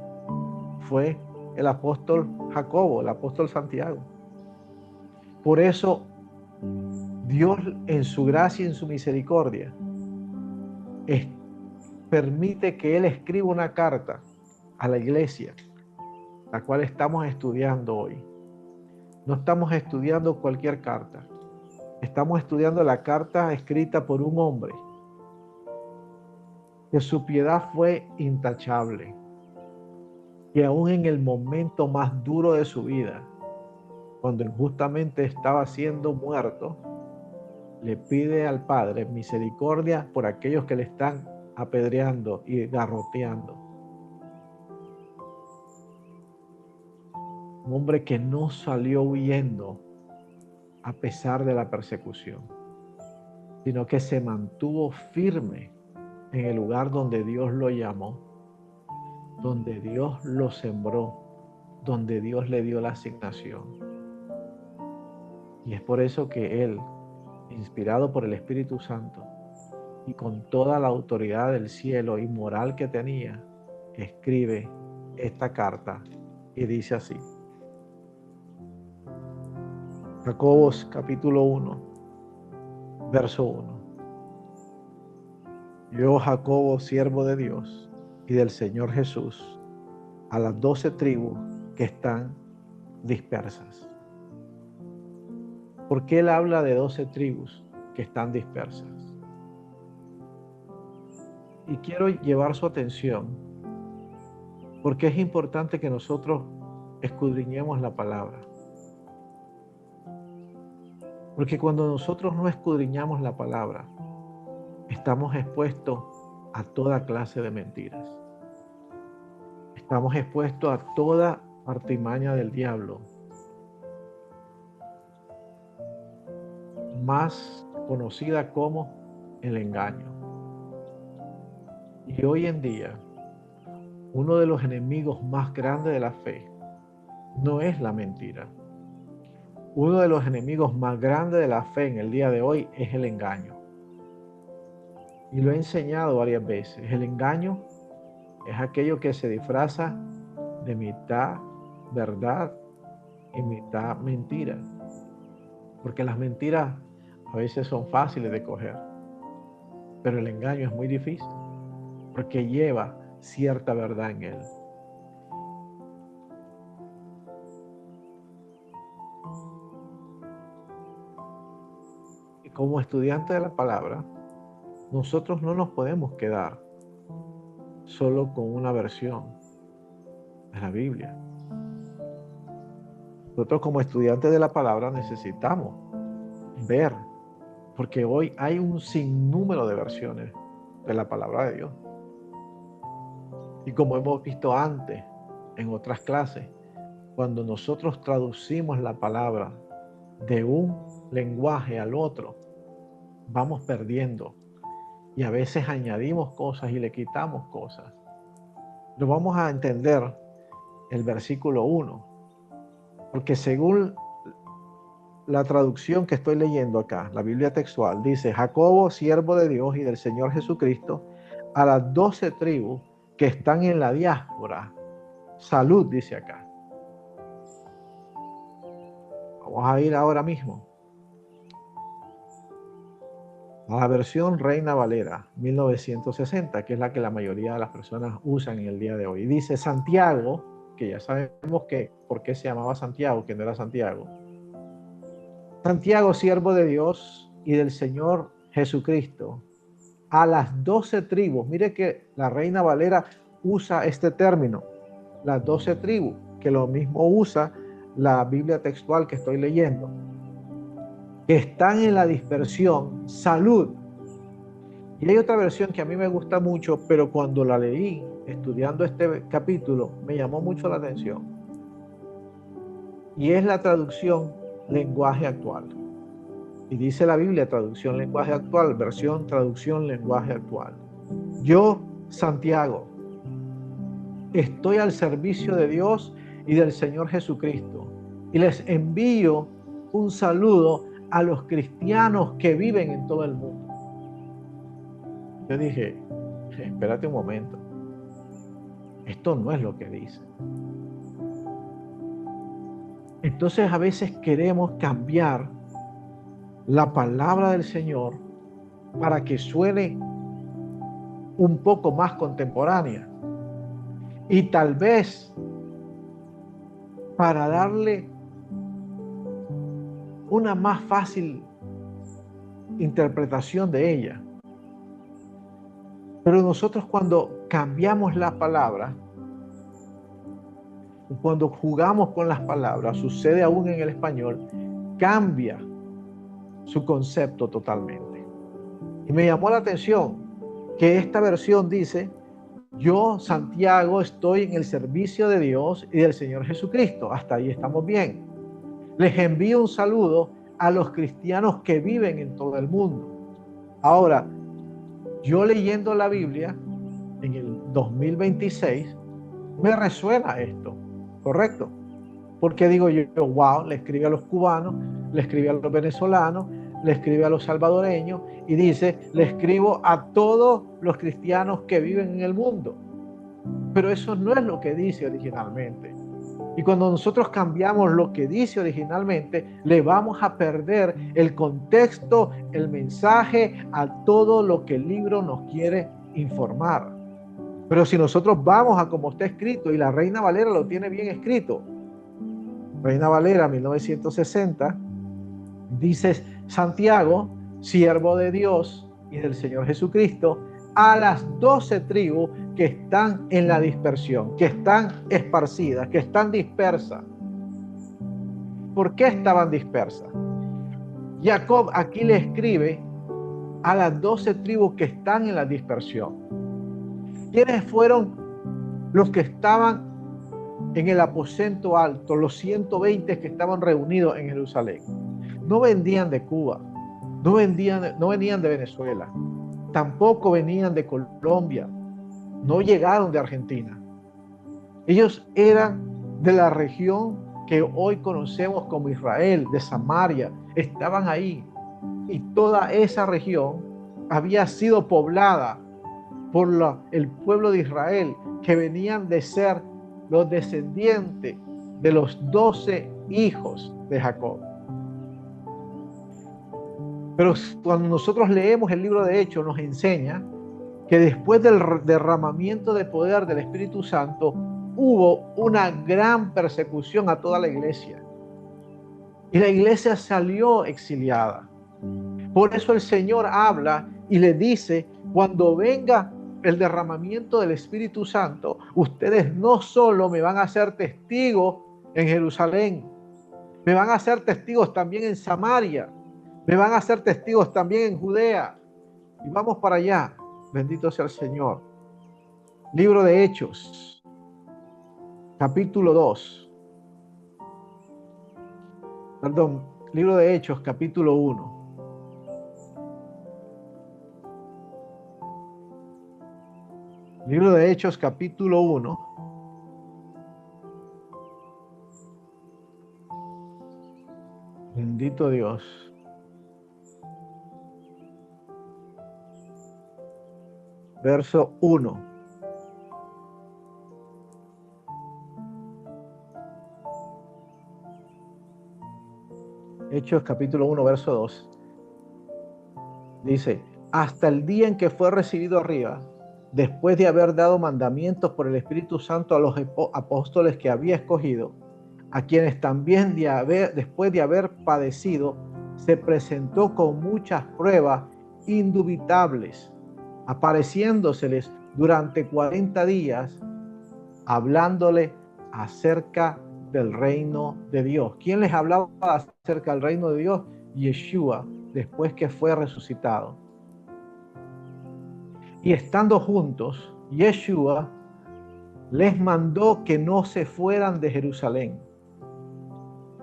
fue el apóstol Jacobo, el apóstol Santiago. Por eso Dios en su gracia y en su misericordia permite que Él escriba una carta a la iglesia, la cual estamos estudiando hoy. No estamos estudiando cualquier carta. Estamos estudiando la carta escrita por un hombre que su piedad fue intachable, y aún en el momento más duro de su vida, cuando injustamente estaba siendo muerto, le pide al Padre misericordia por aquellos que le están apedreando y garroteando. Un hombre que no salió huyendo a pesar de la persecución, sino que se mantuvo firme en el lugar donde Dios lo llamó, donde Dios lo sembró, donde Dios le dio la asignación. Y es por eso que él, inspirado por el Espíritu Santo y con toda la autoridad del cielo y moral que tenía, escribe esta carta y dice así. Jacobo capítulo 1, verso 1. Yo, Jacobo, siervo de Dios y del Señor Jesús, a las 12 tribus que están dispersas. ¿Por qué él habla de 12 tribus que están dispersas? Y quiero llevar su atención porque es importante que nosotros escudriñemos la palabra. Porque cuando nosotros no escudriñamos la palabra, estamos expuestos a toda clase de mentiras. Estamos expuestos a toda artimaña del diablo, más conocida como el engaño. Y hoy en día, uno de los enemigos más grandes de la fe no es la mentira. Uno de los enemigos más grandes de la fe en el día de hoy es el engaño. Y lo he enseñado varias veces. El engaño es aquello que se disfraza de mitad verdad y mitad mentira. Porque las mentiras a veces son fáciles de coger, pero el engaño es muy difícil porque lleva cierta verdad en él. Y como estudiantes de la palabra, nosotros no nos podemos quedar solo con una versión de la Biblia. Nosotros como estudiantes de la palabra necesitamos ver, porque hoy hay un sinnúmero de versiones de la palabra de Dios. Y como hemos visto antes en otras clases, cuando nosotros traducimos la palabra de un lenguaje al otro, vamos perdiendo. Y a veces añadimos cosas y le quitamos cosas. Lo vamos a entender el versículo 1, porque según la traducción que estoy leyendo acá, la Biblia textual, dice: Jacobo, siervo de Dios y del Señor Jesucristo, a las 12 tribus que están en la diáspora, salud, dice acá. Vamos a ir ahora mismo a la versión Reina Valera 1960, que es la que la mayoría de las personas usan en el día de hoy. Dice: Santiago, que ya sabemos que por qué se llamaba Santiago, que no era Santiago. Santiago, siervo de Dios y del Señor Jesucristo, a las 12 tribus. Mire que la Reina Valera usa este término, las 12 tribus, que lo mismo usa la Biblia textual que estoy leyendo, que están en la dispersión, salud. Y hay otra versión que a mí me gusta mucho, pero cuando la leí estudiando este capítulo me llamó mucho la atención, y es la traducción lenguaje actual. Y dice la Biblia, traducción lenguaje actual, versión traducción lenguaje actual: yo, Santiago, estoy al servicio de Dios y del Señor Jesucristo, y les envío un saludo a los cristianos que viven en todo el mundo. Yo dije, espérate un momento, esto no es lo que dice. Entonces a veces queremos cambiar la palabra del Señor para que suene un poco más contemporánea y tal vez para darle una más fácil interpretación de ella. Pero nosotros cuando cambiamos la palabra, cuando jugamos con las palabras, sucede aún en el español, cambia su concepto totalmente. Y me llamó la atención que esta versión dice: yo, Santiago, estoy en el servicio de Dios y del Señor Jesucristo. Hasta ahí estamos bien. Les envío un saludo a los cristianos que viven en todo el mundo. Ahora, yo leyendo la Biblia en el 2026, me resuena esto, ¿correcto? Porque digo yo, wow, le escribe a los cubanos, le escribe a los venezolanos, le escribe a los salvadoreños y dice, le escribo a todos los cristianos que viven en el mundo. Pero eso no es lo que dice originalmente. Y cuando nosotros cambiamos lo que dice originalmente, le vamos a perder el contexto, el mensaje, a todo lo que el libro nos quiere informar. Pero si nosotros vamos a como está escrito, y la Reina Valera lo tiene bien escrito, Reina Valera 1960, dice: Santiago, siervo de Dios y del Señor Jesucristo, a las 12 tribus que están en la dispersión, que están esparcidas, que están dispersas. ¿Por qué estaban dispersas? Jacob aquí le escribe a las 12 tribus que están en la dispersión. ¿Quiénes fueron los que estaban en el aposento alto, los 120 que estaban reunidos en Jerusalén? No venían de Cuba, no venían de Venezuela, tampoco venían de Colombia, no llegaron de Argentina. Ellos eran de la región que hoy conocemos como Israel, de Samaria, estaban ahí. Y toda esa región había sido poblada por el pueblo de Israel, que venían de ser los descendientes de los 12 hijos de Jacob. Pero cuando nosotros leemos el libro de Hechos, nos enseña que después del derramamiento de poder del Espíritu Santo, hubo una gran persecución a toda la iglesia. Y la iglesia salió exiliada. Por eso el Señor habla y le dice: cuando venga el derramamiento del Espíritu Santo, ustedes no solo me van a ser testigos en Jerusalén, me van a ser testigos también en Samaria, me van a ser testigos también en Judea. Y vamos para allá. Bendito sea el Señor. Libro de Hechos, capítulo 2. Perdón, libro de Hechos, capítulo 1. Libro de Hechos, capítulo 1. Bendito Dios. Verso 1. Hechos capítulo 1, verso 2. Dice: hasta el día en que fue recibido arriba, después de haber dado mandamientos por el Espíritu Santo a los apóstoles que había escogido, a quienes también después de haber padecido, se presentó con muchas pruebas indubitables, apareciéndoseles durante 40 días, hablándole acerca del reino de Dios. ¿Quién les hablaba acerca del reino de Dios? Yeshua, después que fue resucitado. Y estando juntos, Yeshua les mandó que no se fueran de Jerusalén,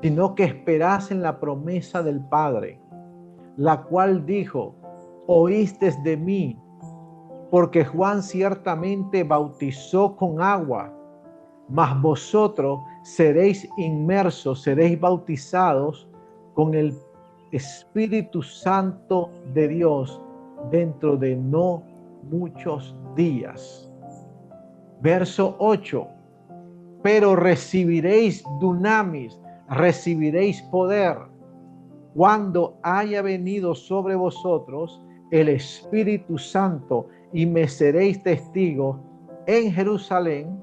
sino que esperasen la promesa del Padre, la cual dijo: oíste de mí, porque Juan ciertamente bautizó con agua, mas vosotros seréis inmersos, seréis bautizados con el Espíritu Santo de Dios dentro de no muchos días. Verso 8. Pero recibiréis dunamis, recibiréis poder, cuando haya venido sobre vosotros el Espíritu Santo y me seréis testigos en Jerusalén,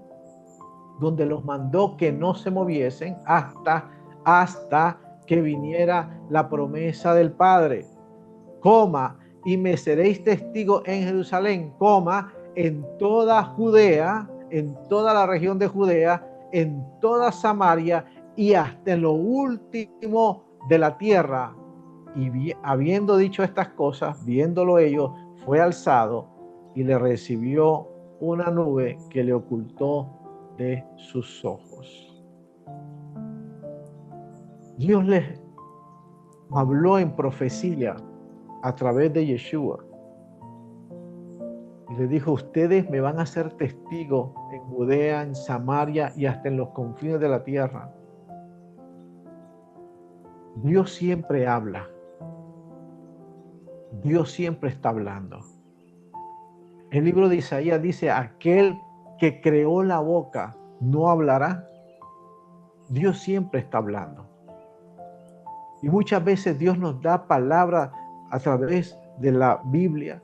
donde los mandó que no se moviesen hasta que viniera la promesa del Padre, y me seréis testigos en Jerusalén, en toda Judea, en toda la región de Judea, en toda Samaria y hasta en lo último de la tierra. Y habiendo dicho estas cosas, viéndolo ellos, fue alzado y le recibió una nube que le ocultó de sus ojos. Dios les habló en profecía a través de Yeshua y le dijo: ustedes me van a ser testigos en Judea, en Samaria y hasta en los confines de la tierra. Dios siempre habla. Dios siempre está hablando. El libro de Isaías dice: aquel que creó la boca no hablará. Dios siempre está hablando. Y muchas veces Dios nos da palabras a través de la Biblia.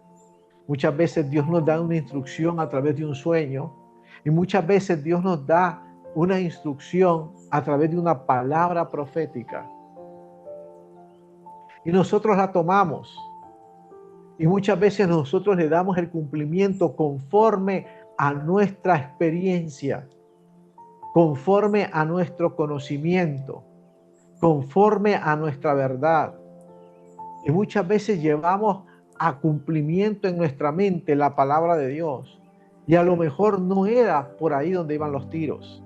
Muchas veces Dios nos da una instrucción a través de un sueño. Y muchas veces Dios nos da una instrucción a través de una palabra profética. Y nosotros la tomamos. Y muchas veces nosotros le damos el cumplimiento conforme a nuestra experiencia, conforme a nuestro conocimiento, conforme a nuestra verdad. Y muchas veces llevamos a cumplimiento en nuestra mente la palabra de Dios. Y a lo mejor no era por ahí donde iban los tiros.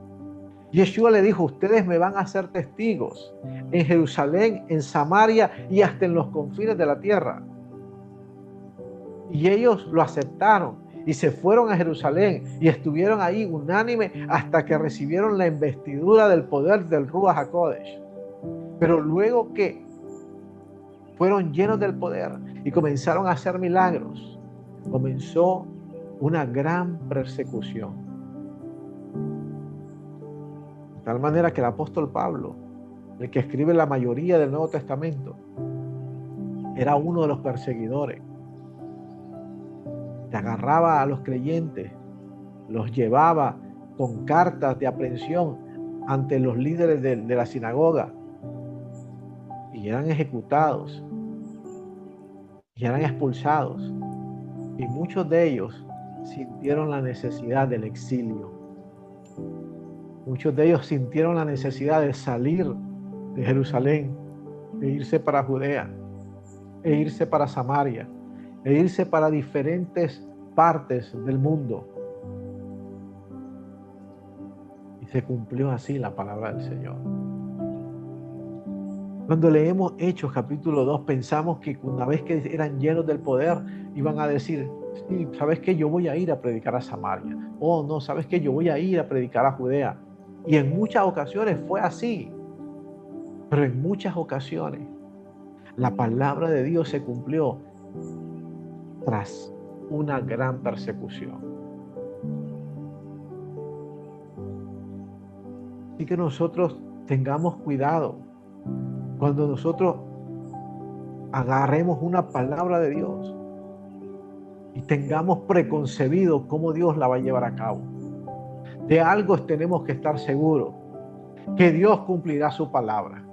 Yeshua le dijo: ustedes me van a ser testigos en Jerusalén, en Samaria y hasta en los confines de la tierra. Y ellos lo aceptaron y se fueron a Jerusalén y estuvieron ahí unánime hasta que recibieron la investidura del poder del Ruach HaKodesh. Pero luego que fueron llenos del poder y comenzaron a hacer milagros, comenzó una gran persecución. De tal manera que el apóstol Pablo, el que escribe la mayoría del Nuevo Testamento, era uno de los perseguidores. Se agarraba a los creyentes, los llevaba con cartas de aprehensión ante los líderes de la sinagoga y eran ejecutados y eran expulsados. Y muchos de ellos sintieron la necesidad del exilio. Muchos de ellos sintieron la necesidad de salir de Jerusalén, de irse para Judea, e irse para Samaria, e irse para diferentes partes del mundo. Y se cumplió así la palabra del Señor. Cuando leemos Hechos capítulo 2, pensamos que una vez que eran llenos del poder, iban a decir: sí, ¿sabes qué? Yo voy a ir a predicar a Samaria. Oh, no, ¿sabes qué? Yo voy a ir a predicar a Judea. Y en muchas ocasiones fue así. Pero en muchas ocasiones la palabra de Dios se cumplió tras una gran persecución. Así que nosotros tengamos cuidado cuando nosotros agarremos una palabra de Dios y tengamos preconcebido cómo Dios la va a llevar a cabo. De algo tenemos que estar seguros: que Dios cumplirá su palabra.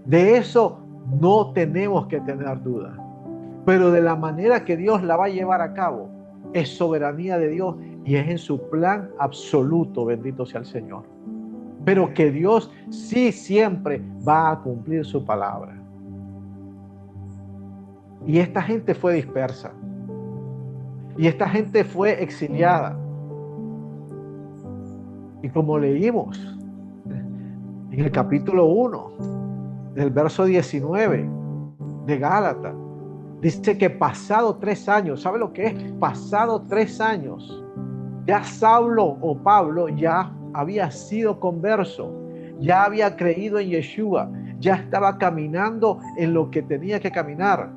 De eso no tenemos que tener duda. Pero de la manera que Dios la va a llevar a cabo es soberanía de Dios y es en su plan absoluto, bendito sea el Señor. Pero que Dios sí siempre va a cumplir su palabra. Y esta gente fue dispersa. Y esta gente fue exiliada. Y como leímos en el capítulo 1, del verso 19 de Gálatas, dice que pasado 3 años, ¿sabe lo que es? Pasado 3 años, ya Saulo o Pablo ya había sido converso, ya había creído en Yeshua, ya estaba caminando en lo que tenía que caminar.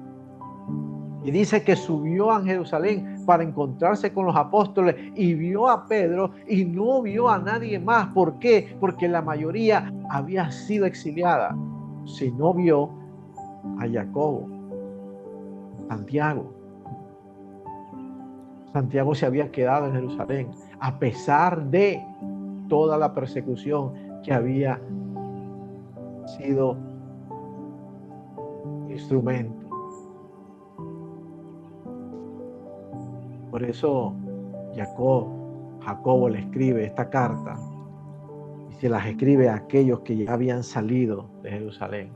Y dice que subió a Jerusalén para encontrarse con los apóstoles y vio a Pedro y no vio a nadie más. ¿Por qué? Porque la mayoría había sido exiliada. si no vio a Jacobo, Santiago? Santiago se había quedado en Jerusalén a pesar de toda la persecución que había sido instrumento. Por eso Jacobo le escribe esta carta y se las escribe a aquellos que ya habían salido de Jerusalén.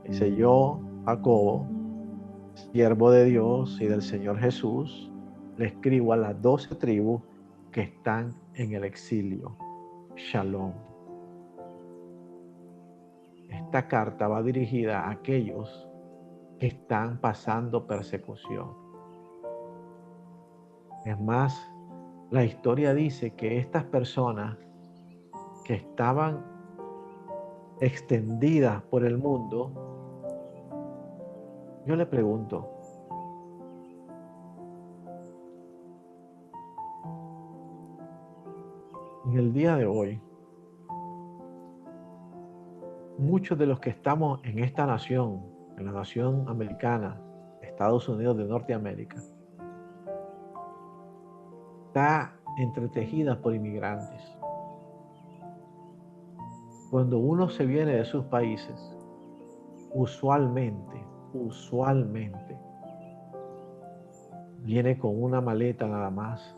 Dice: yo, Jacobo, siervo de Dios y del Señor Jesús, le escribo a las 12 tribus que están en el exilio. Shalom. Esta carta va dirigida a aquellos que están pasando persecución. Es más, la historia dice que estas personas que estaban extendidas por el mundo, yo le pregunto, en el día de hoy, muchos de los que estamos en esta nación, en la nación americana, Estados Unidos de Norteamérica, está entretejida por inmigrantes. Cuando uno se viene de sus países, usualmente, viene con una maleta nada más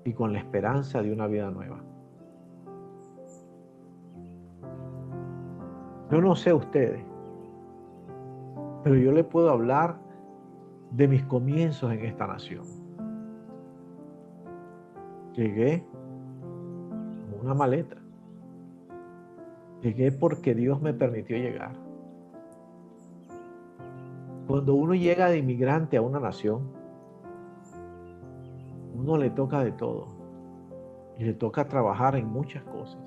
y con la esperanza de una vida nueva. Yo no sé ustedes, pero yo le puedo hablar de mis comienzos en esta nación. Llegué con una maleta. Llegué porque Dios me permitió llegar. Cuando uno llega de inmigrante a una nación, uno le toca de todo. Y le toca trabajar en muchas cosas.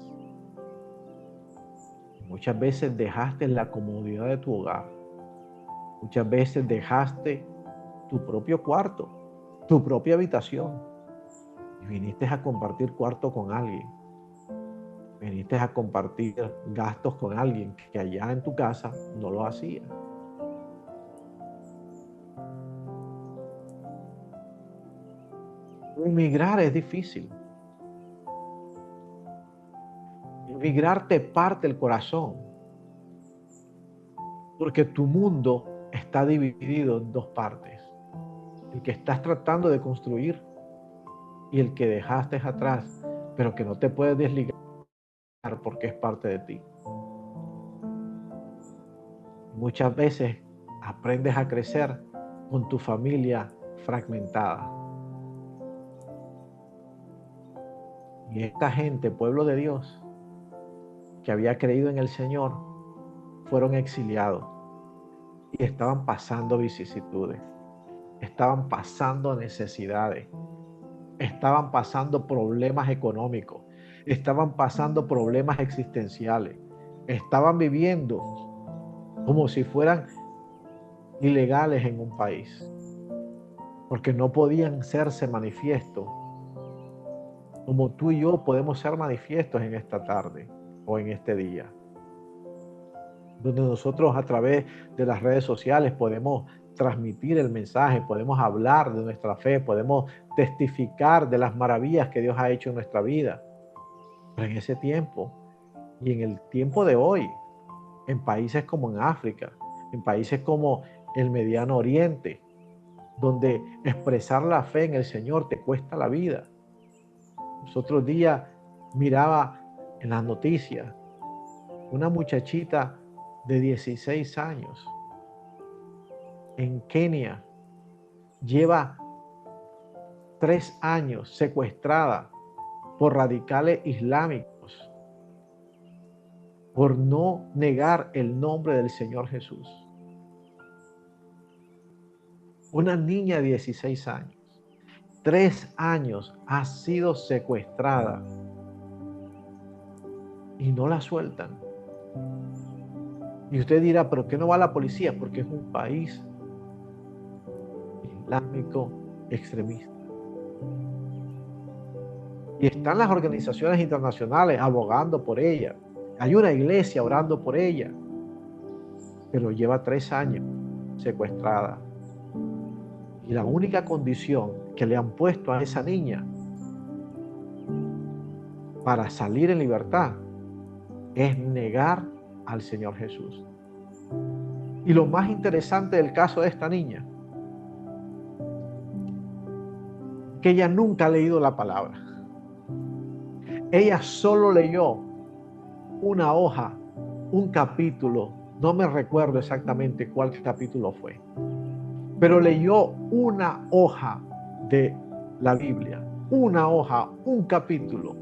Muchas veces dejaste la comodidad de tu hogar. Muchas veces dejaste tu propio cuarto, tu propia habitación. Y viniste a compartir cuarto con alguien. Viniste a compartir gastos con alguien que allá en tu casa no lo hacía. Inmigrar es difícil. Inmigrar te parte el corazón. Porque tu mundo está dividido en dos partes. El que estás tratando de construir y el que dejaste atrás, pero que no te puedes desligar porque es parte de ti. Muchas veces aprendes a crecer con tu familia fragmentada. Y esta gente, pueblo de Dios, que había creído en el Señor, fueron exiliados y estaban pasando vicisitudes, estaban pasando necesidades, estaban pasando problemas económicos, estaban pasando problemas existenciales, estaban viviendo como si fueran ilegales en un país, porque no podían serse manifiestos como tú y yo podemos ser manifiestos en esta tarde o en este día, donde nosotros a través de las redes sociales podemos transmitir el mensaje, podemos hablar de nuestra fe, podemos testificar de las maravillas que Dios ha hecho en nuestra vida. Pero en ese tiempo y en el tiempo de hoy, en países como en África, en países como el Mediano Oriente, donde expresar la fe en el Señor te cuesta la vida. Los otros días miraba en las noticias una muchachita de 16 años en Kenia, lleva 3 años secuestrada por radicales islámicos por no negar el nombre del Señor Jesús. Una niña de 16 años, 3 años ha sido secuestrada y no la sueltan. Y usted dirá, ¿pero qué no va la policía? Porque es un país islámico extremista. Y están las organizaciones internacionales abogando por ella, Hay una iglesia orando por ella, pero lleva 3 años secuestrada. Y la única condición que le han puesto a esa niña para salir en libertad es negar al Señor Jesús. Y lo más interesante del caso de esta niña, que ella nunca ha leído la palabra. Ella solo leyó una hoja, un capítulo, no me recuerdo exactamente cuál capítulo fue, pero leyó una hoja de la Biblia, una hoja, un capítulo.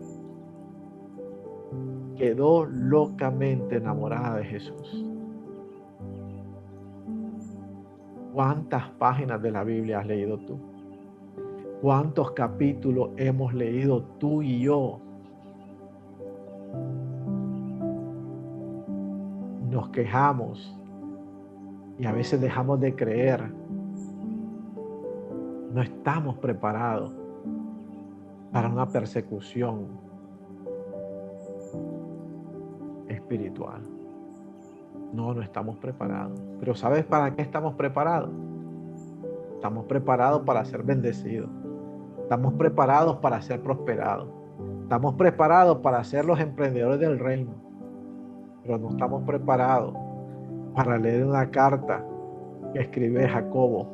Quedó locamente enamorada de Jesús. ¿Cuántas páginas de la Biblia has leído tú? ¿Cuántos capítulos hemos leído tú y yo? Nos quejamos y a veces dejamos de creer. No estamos preparados para una persecución espiritual. No estamos preparados. Pero ¿sabes para qué estamos preparados? Estamos preparados para ser bendecidos. Estamos preparados para ser prosperados. Estamos preparados para ser los emprendedores del reino. Pero no estamos preparados para leer una carta que escribe Jacobo,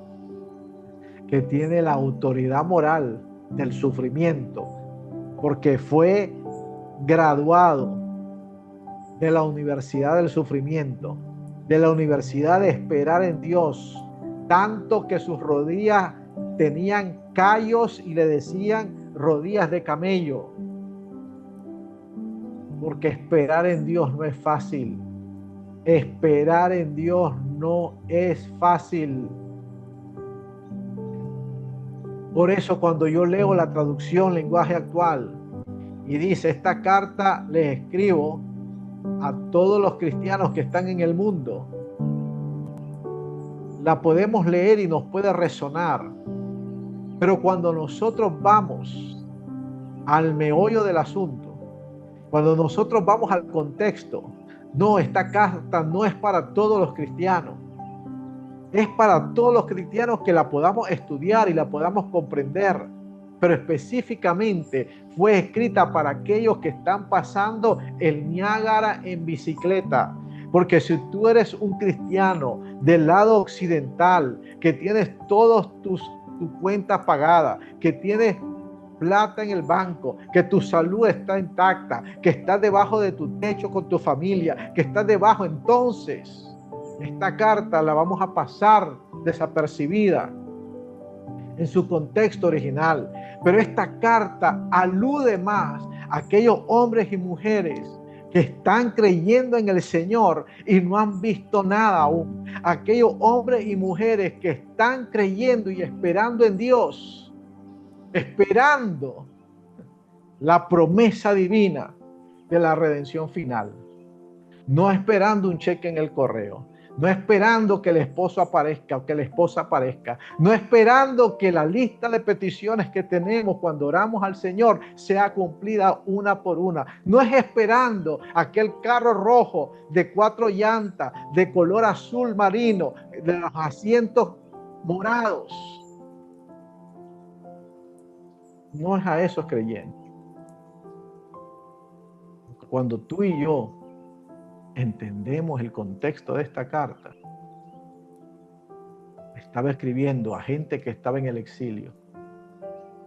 que tiene la autoridad moral del sufrimiento, porque fue graduado de la Universidad del Sufrimiento, de la Universidad de Esperar en Dios, tanto que sus rodillas tenían callos y le decían rodillas de camello, porque esperar en Dios no es fácil. Esperar en Dios no es fácil. Por eso cuando yo leo la traducción lenguaje actual y dice, esta carta les escribo a todos los cristianos que están en el mundo, la podemos leer y nos puede resonar. Pero cuando nosotros vamos al meollo del asunto, cuando nosotros vamos al contexto, no, esta carta no es para todos los cristianos. Es para todos los cristianos que la podamos estudiar y la podamos comprender. Pero específicamente fue escrita para aquellos que están pasando el Niágara en bicicleta. Porque si tú eres un cristiano del lado occidental, que tienes todas tus cuentas pagadas, que tienes plata en el banco, que tu salud está intacta, que estás debajo de tu techo con tu familia, que estás debajo, entonces esta carta la vamos a pasar desapercibida en su contexto original. Pero esta carta alude más a aquellos hombres y mujeres que están creyendo en el Señor y no han visto nada aún. Aquellos hombres y mujeres que están creyendo y esperando en Dios, esperando la promesa divina de la redención final. No esperando un cheque en el correo. No esperando que el esposo aparezca o que la esposa aparezca. No esperando que la lista de peticiones que tenemos cuando oramos al Señor sea cumplida una por una. No es esperando aquel carro rojo de 4 llantas, de color azul marino, de los asientos morados. No es a esos creyentes. Cuando tú y yo entendemos el contexto de esta carta, estaba escribiendo a gente que estaba en el exilio,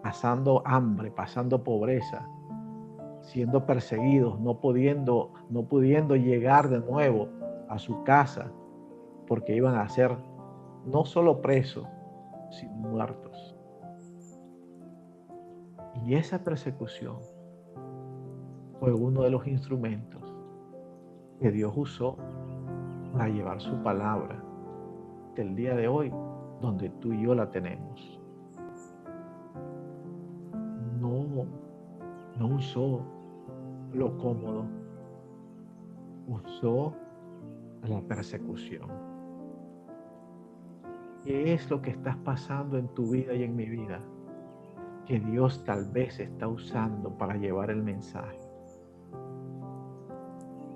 pasando hambre, pasando pobreza, siendo perseguidos, no pudiendo llegar de nuevo a su casa, porque iban a ser no solo presos, sino muertos. Y esa persecución fue uno de los instrumentos que Dios usó para llevar su palabra del día de hoy, donde tú y yo la tenemos. No usó lo cómodo, usó la persecución. ¿Qué es lo que estás pasando en tu vida y en mi vida que Dios tal vez está usando para llevar el mensaje?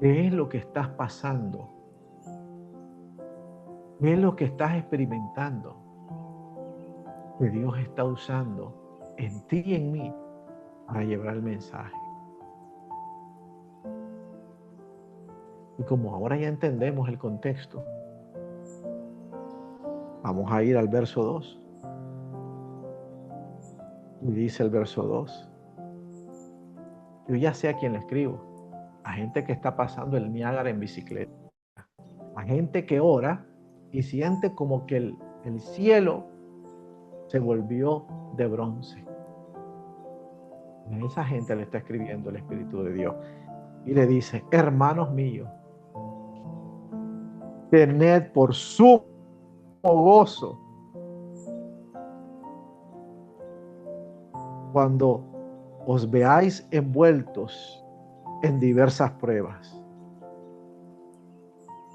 ¿Qué es lo que estás pasando? ¿Qué es lo que estás experimentando? Que Dios está usando en ti y en mí para llevar el mensaje. Y como ahora ya entendemos el contexto, vamos a ir al verso 2. Y dice el verso 2. Yo ya sé a quién le escribo. A gente que está pasando el Niágara en bicicleta. A gente que ora y siente como que el cielo se volvió de bronce. A esa gente le está escribiendo el Espíritu de Dios. Y le dice, hermanos míos, tened por sumo gozo cuando os veáis envueltos en diversas pruebas,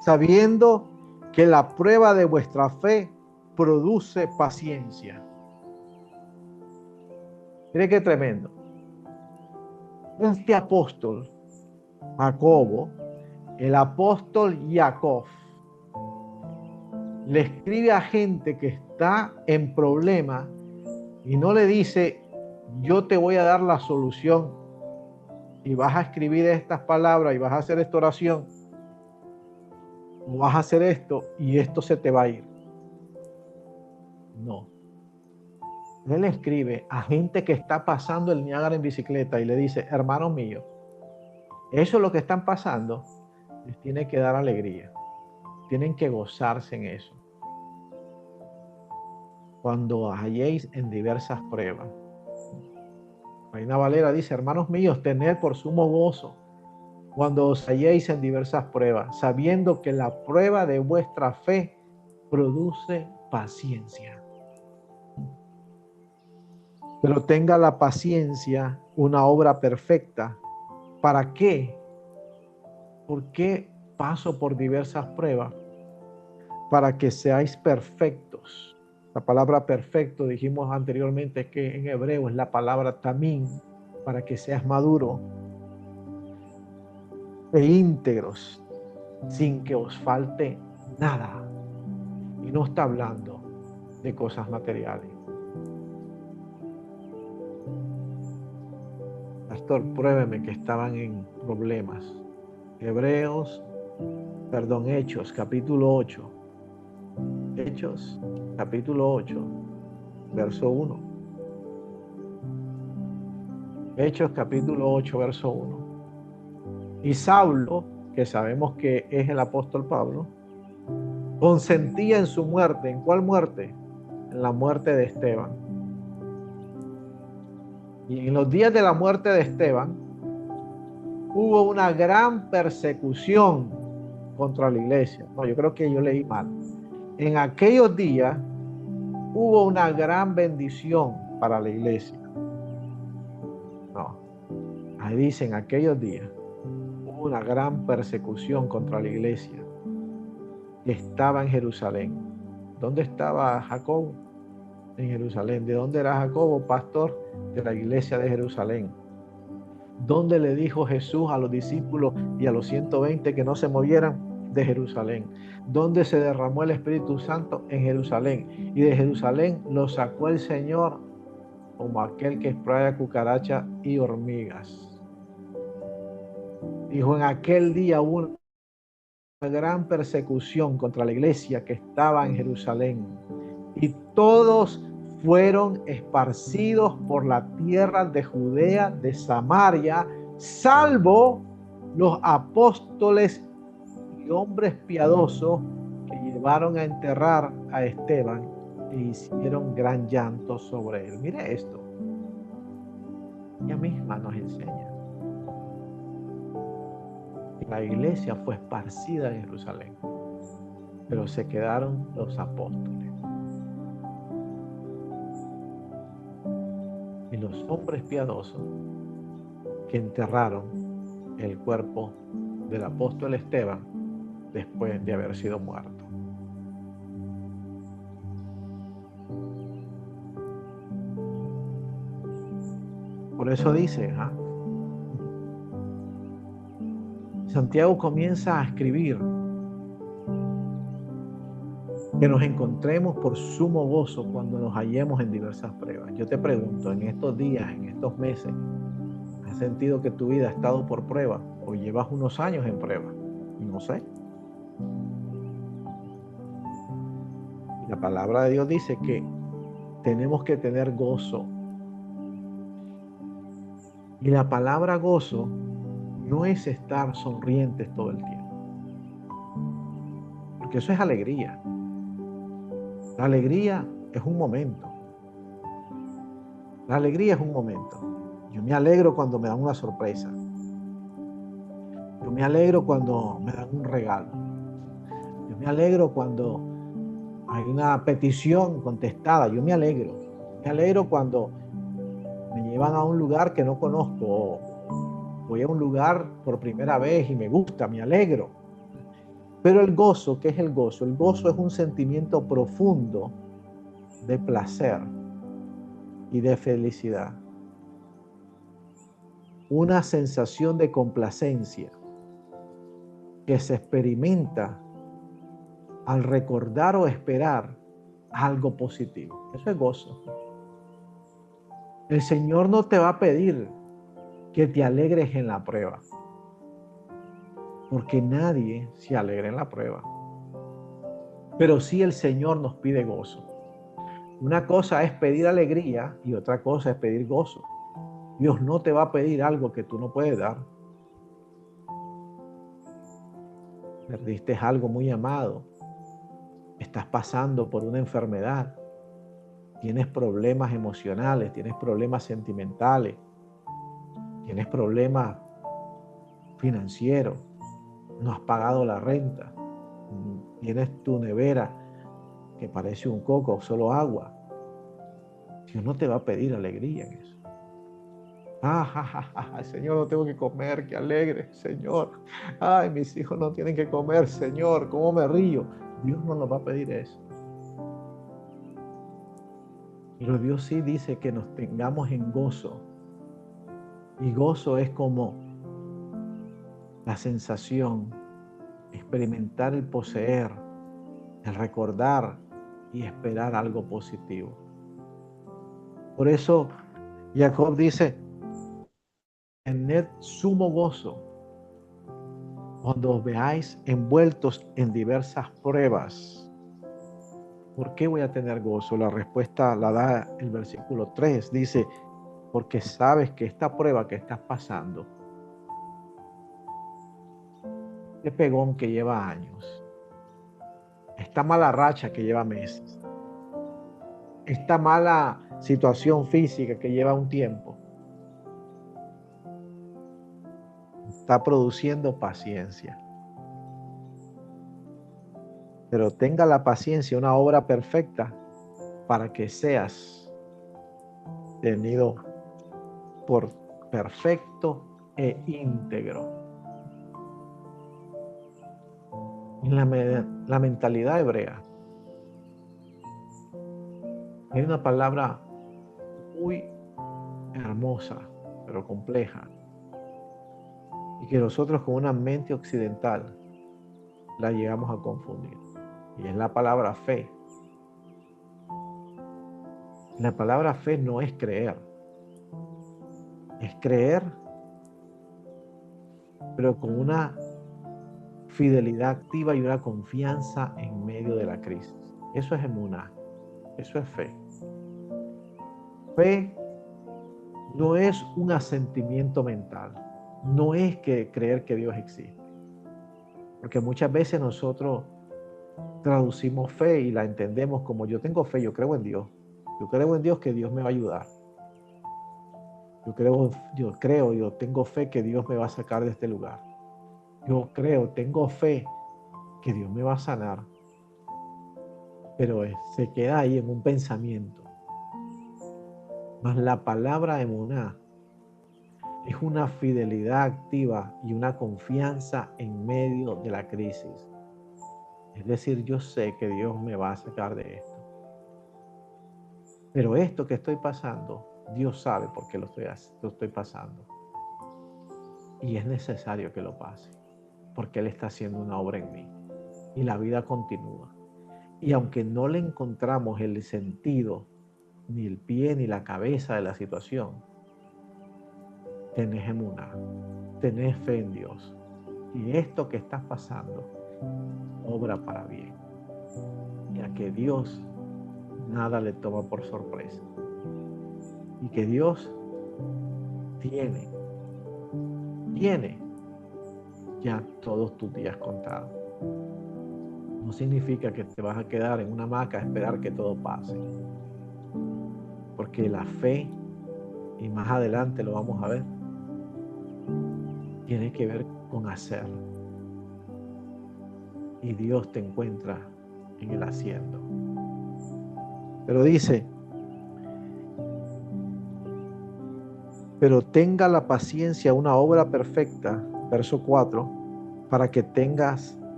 sabiendo que la prueba de vuestra fe produce paciencia. Mire qué tremendo. Este apóstol, Jacobo, el apóstol Jacob, le escribe a gente que está en problema y no le dice, yo te voy a dar la solución y vas a escribir estas palabras y vas a hacer esta oración o vas a hacer esto y esto se te va a ir. No. Él escribe a gente que está pasando el Niágara en bicicleta y le dice, hermanos míos, eso es lo que están pasando, les tiene que dar alegría. Tienen que gozarse en eso. Cuando halléis en diversas pruebas. Reina Valera dice, hermanos míos, tened por sumo gozo cuando os halléis en diversas pruebas, sabiendo que la prueba de vuestra fe produce paciencia. Pero tenga la paciencia una obra perfecta. ¿Para qué? ¿Por qué paso por diversas pruebas? Para que seáis perfectos. La palabra perfecto, dijimos anteriormente que en hebreo es la palabra tamín, para que seas maduro e íntegros, sin que os falte nada. Y no está hablando de cosas materiales. Pastor, pruébeme que estaban en problemas. Hechos, capítulo 8. Hechos, capítulo 8, verso 1. Hechos, capítulo 8, verso 1. Y Saulo, que sabemos que es el apóstol Pablo, consentía en su muerte. ¿En cuál muerte? En la muerte de Esteban. Y en los días de la muerte de Esteban, hubo una gran persecución contra la iglesia. No, yo creo que yo leí mal. En aquellos días hubo una gran bendición para la iglesia. No, ahí dice en aquellos días hubo una gran persecución contra la iglesia que estaba en Jerusalén. ¿Dónde estaba Jacobo? En Jerusalén. ¿De dónde era Jacobo, pastor? De la iglesia de Jerusalén. ¿Dónde le dijo Jesús a los discípulos y a los 120 que no se movieran? De Jerusalén. ¿Dónde se derramó el Espíritu Santo? En Jerusalén. Y de Jerusalén lo sacó el Señor como aquel que espraya cucarachas y hormigas. Dijo, en aquel día hubo una gran persecución contra la iglesia que estaba en Jerusalén. Y todos fueron esparcidos por la tierra de Judea, de Samaria, salvo los apóstoles y hombres piadosos que llevaron a enterrar a Esteban e hicieron gran llanto sobre él. Mire esto. Ella misma nos enseña. La iglesia fue esparcida en Jerusalén, pero se quedaron los apóstoles. Y los hombres piadosos que enterraron el cuerpo del apóstol Esteban después de haber sido muerto. Por eso dice, Santiago comienza a escribir que nos encontremos por sumo gozo cuando nos hallemos en diversas pruebas. Yo te pregunto, en estos días, en estos meses, ¿has sentido que tu vida ha estado por prueba o llevas unos años en prueba? No sé. La palabra de Dios dice que tenemos que tener gozo. Y la palabra gozo no es estar sonrientes todo el tiempo, porque eso es alegría. La alegría es un momento. La alegría es un momento. Yo me alegro cuando me dan una sorpresa. Yo me alegro cuando me dan un regalo. Yo me alegro cuando hay una petición contestada. Yo me alegro. Me alegro cuando me llevan a un lugar que no conozco. Voy a un lugar por primera vez y me gusta, me alegro. Pero el gozo, ¿qué es el gozo? El gozo es un sentimiento profundo de placer y de felicidad. Una sensación de complacencia que se experimenta al recordar o esperar algo positivo. Eso es gozo. El Señor no te va a pedir que te alegres en la prueba, porque nadie se alegra en la prueba. Pero sí el Señor nos pide gozo. Una cosa es pedir alegría y otra cosa es pedir gozo. Dios no te va a pedir algo que tú no puedes dar. Perdiste algo muy amado. Estás pasando por una enfermedad. Tienes problemas emocionales, tienes problemas sentimentales, tienes problemas financieros, no has pagado la renta, tienes tu nevera que parece un coco, solo agua. Dios no te va a pedir alegría en eso. Señor, no tengo que comer, qué alegre, Señor. Ay, mis hijos no tienen que comer, Señor, ¿cómo me río? Dios no nos va a pedir eso. Pero Dios sí dice que nos tengamos en gozo. Y gozo es como la sensación, experimentar el poseer, el recordar y esperar algo positivo. Por eso Jacob dice, tened sumo gozo cuando os veáis envueltos en diversas pruebas. ¿Por qué voy a tener gozo? La respuesta la da el versículo 3. Dice, porque sabes que esta prueba que estás pasando, este pegón que lleva años, esta mala racha que lleva meses, esta mala situación física que lleva un tiempo, está produciendo paciencia. Pero tenga la paciencia, una obra perfecta, para que seas tenido por perfecto e íntegro. En la mentalidad hebrea hay una palabra muy hermosa, pero compleja, y que nosotros con una mente occidental la llegamos a confundir. Y es la palabra fe. La palabra fe no es creer. Es creer, pero con una fidelidad activa y una confianza en medio de la crisis. Eso es emuná. Eso es fe. Fe no es un asentimiento mental. No es que creer que Dios existe. Porque muchas veces nosotros traducimos fe y la entendemos como yo tengo fe, yo creo en Dios. Yo creo en Dios que Dios me va a ayudar. Yo tengo fe que Dios me va a sacar de este lugar. Tengo fe que Dios me va a sanar. Pero se queda ahí en un pensamiento. Mas la palabra emuná es una fidelidad activa y una confianza en medio de la crisis. Es decir, yo sé que Dios me va a sacar de esto. Pero esto que estoy pasando, Dios sabe por qué lo estoy pasando. Y es necesario que lo pase. porque Él está haciendo una obra en mí. Y la vida continúa. Y aunque no le encontramos el sentido, ni el pie, ni la cabeza de la situación, tenés emuná, tenés fe en Dios. Y esto que estás pasando, obra para bien. Y a que Dios nada le toma por sorpresa. Y que Dios tiene ya todos tus días contados. No significa que te vas a quedar en una hamaca a esperar que todo pase. Porque la fe, y más adelante lo vamos a ver, tiene que ver con hacer. Y Dios te encuentra en el haciendo. Pero dice, pero tenga la paciencia una obra perfecta, verso 4, para que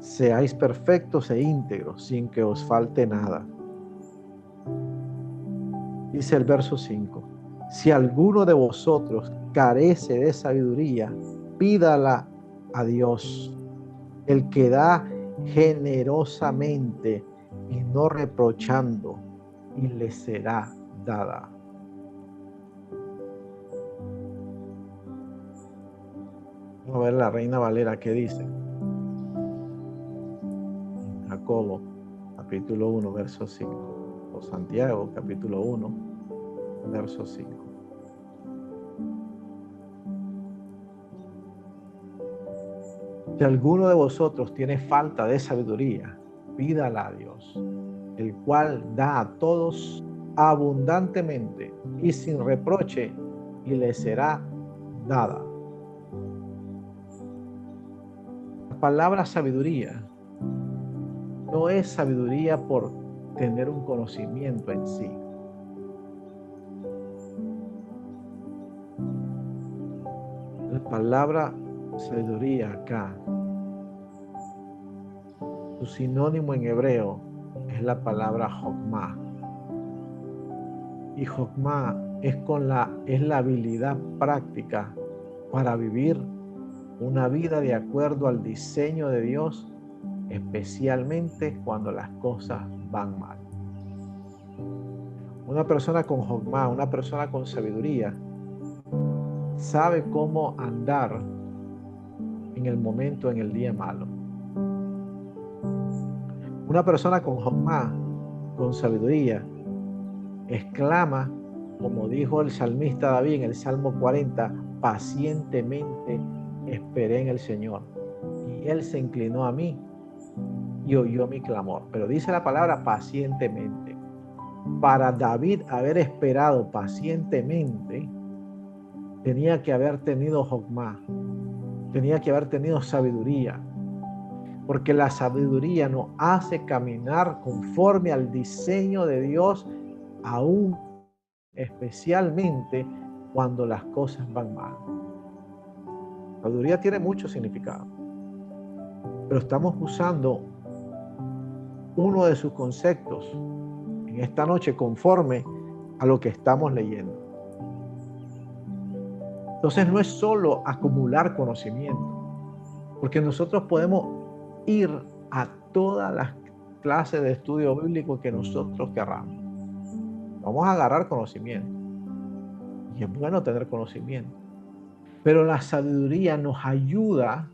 seáis perfectos e íntegros, sin que os falte nada. Dice el verso 5, si alguno de vosotros carece de sabiduría, pídala a Dios, el que da generosamente y no reprochando, y le será dada. Vamos a ver la Reina Valera qué dice. Jacobo, capítulo 1, verso 5. O Santiago, capítulo 1, verso 5. Si alguno de vosotros tiene falta de sabiduría, pídala a Dios, el cual da a todos abundantemente y sin reproche, y le será dada. La palabra sabiduría no es sabiduría por tener un conocimiento en sí. La palabra sabiduría acá, su sinónimo en hebreo es la palabra jokmah. Y jokmah es la habilidad práctica para vivir una vida de acuerdo al diseño de Dios, especialmente cuando las cosas van mal. Una persona con jokmah, una persona con sabiduría, sabe cómo andar en el momento, en el día malo. Una persona con jokmah, con sabiduría, exclama, como dijo el salmista David en el Salmo 40, pacientemente esperé en el Señor, y Él se inclinó a mí y oyó mi clamor. Pero dice la palabra pacientemente. Para David haber esperado pacientemente, tenía que haber tenido jokmah, tenía que haber tenido sabiduría, porque la sabiduría nos hace caminar conforme al diseño de Dios, aún especialmente cuando las cosas van mal. La sabiduría tiene mucho significado, pero estamos usando uno de sus conceptos en esta noche conforme a lo que estamos leyendo. Entonces no es solo acumular conocimiento, porque nosotros podemos ir a todas las clases de estudio bíblico que nosotros querramos. Vamos a agarrar conocimiento. Y es bueno tener conocimiento. Pero la sabiduría nos ayuda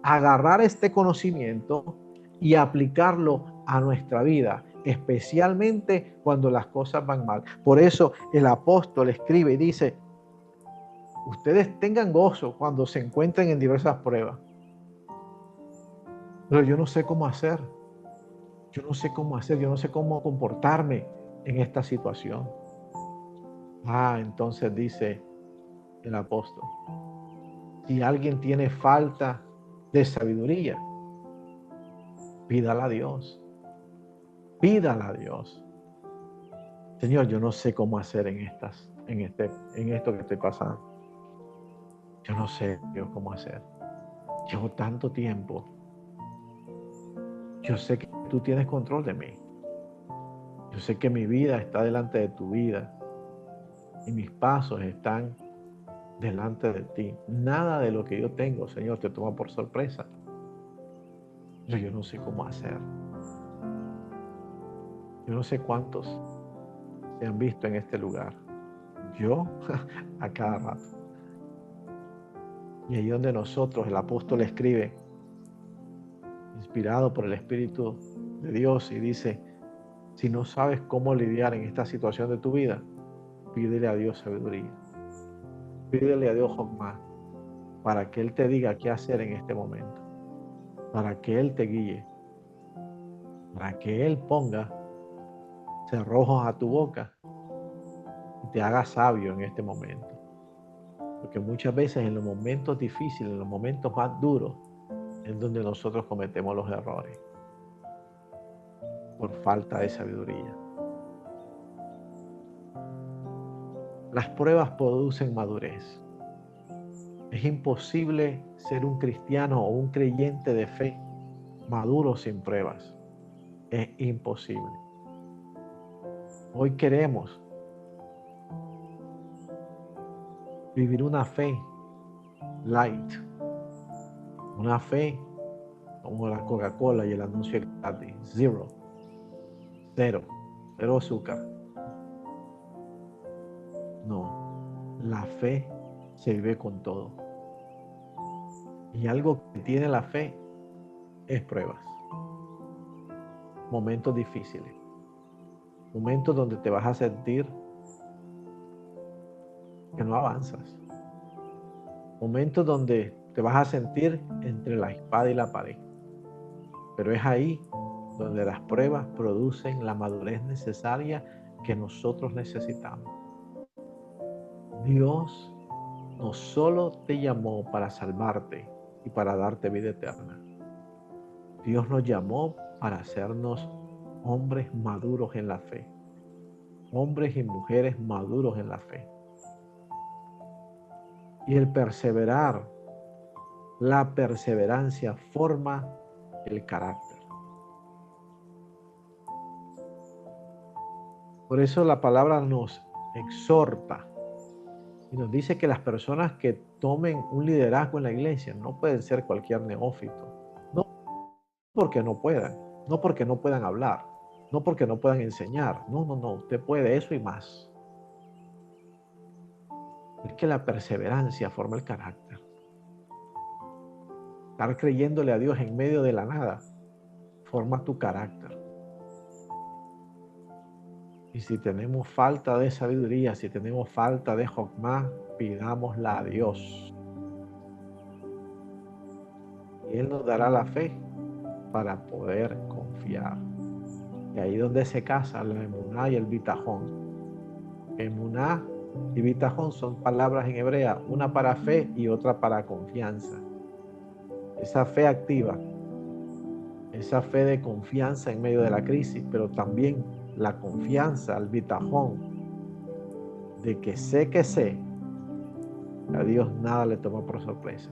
a agarrar este conocimiento y aplicarlo a nuestra vida, especialmente cuando las cosas van mal. Por eso el apóstol escribe y dice, ustedes tengan gozo cuando se encuentren en diversas pruebas. Pero yo no sé cómo hacer. Yo no sé cómo hacer, yo no sé cómo comportarme en esta situación. Entonces dice el apóstol, si alguien tiene falta de sabiduría, pídala a Dios. Pídala a Dios. Señor, yo no sé cómo hacer en esto que estoy pasando. Yo no sé, Dios, cómo hacer. Llevo tanto tiempo. Yo sé que tú tienes control de mí. Yo sé que mi vida está delante de tu vida y mis pasos están delante de ti. Nada de lo que yo tengo, Señor, te toma por sorpresa. pero yo no sé cómo hacer. Yo no sé cuántos se han visto en este lugar. Yo a cada rato. Y ahí donde nosotros, el apóstol escribe, inspirado por el Espíritu de Dios, y dice, si no sabes cómo lidiar en esta situación de tu vida, pídele a Dios sabiduría. Pídele a Dios Jokmah para que Él te diga qué hacer en este momento, para que Él te guíe, para que Él ponga cerrojos a tu boca y te haga sabio en este momento. Porque muchas veces en los momentos difíciles, en los momentos más duros, es donde nosotros cometemos los errores por falta de sabiduría. Las pruebas producen madurez. Es imposible ser un cristiano o un creyente de fe maduro sin pruebas. Es imposible. Hoy queremos vivir una fe light, una fe como la Coca-Cola y el anuncio gratis, cero, cero azúcar. No, la fe se vive con todo. Y algo que tiene la fe es pruebas, momentos difíciles, momentos donde te vas a sentir que no avanzas, momentos donde te vas a sentir entre la espada y la pared. Pero es ahí donde las pruebas producen la madurez necesaria que nosotros necesitamos. Dios no solo te llamó para salvarte y para darte vida eterna. Dios nos llamó para hacernos hombres maduros en la fe. Hombres y mujeres maduros en la fe. Y el perseverar, la perseverancia forma el carácter. Por eso la palabra nos exhorta y nos dice que las personas que tomen un liderazgo en la iglesia no pueden ser cualquier neófito. No porque no puedan, no porque no puedan hablar, no porque no puedan enseñar. No, usted puede eso y más. Es que la perseverancia forma el carácter. Estar creyéndole a Dios en medio de la nada forma tu carácter. Y si tenemos falta de sabiduría, si tenemos falta de Jokmah, pidámosla a Dios. Y Él nos dará la fe para poder confiar. Y ahí donde se casa la emuná y el bitajón. Emuná y bitajón son palabras en hebrea, una para fe y otra para confianza. Esa fe activa, esa fe de confianza en medio de la crisis, pero también la confianza, el bitajón, de que sé, a Dios nada le toma por sorpresa.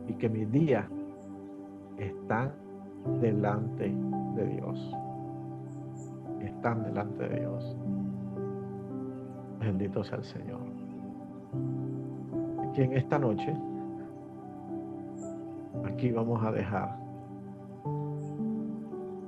Y que mis días están delante de Dios. Están delante de Dios. Bendito sea el Señor. Que en esta noche, aquí vamos a dejar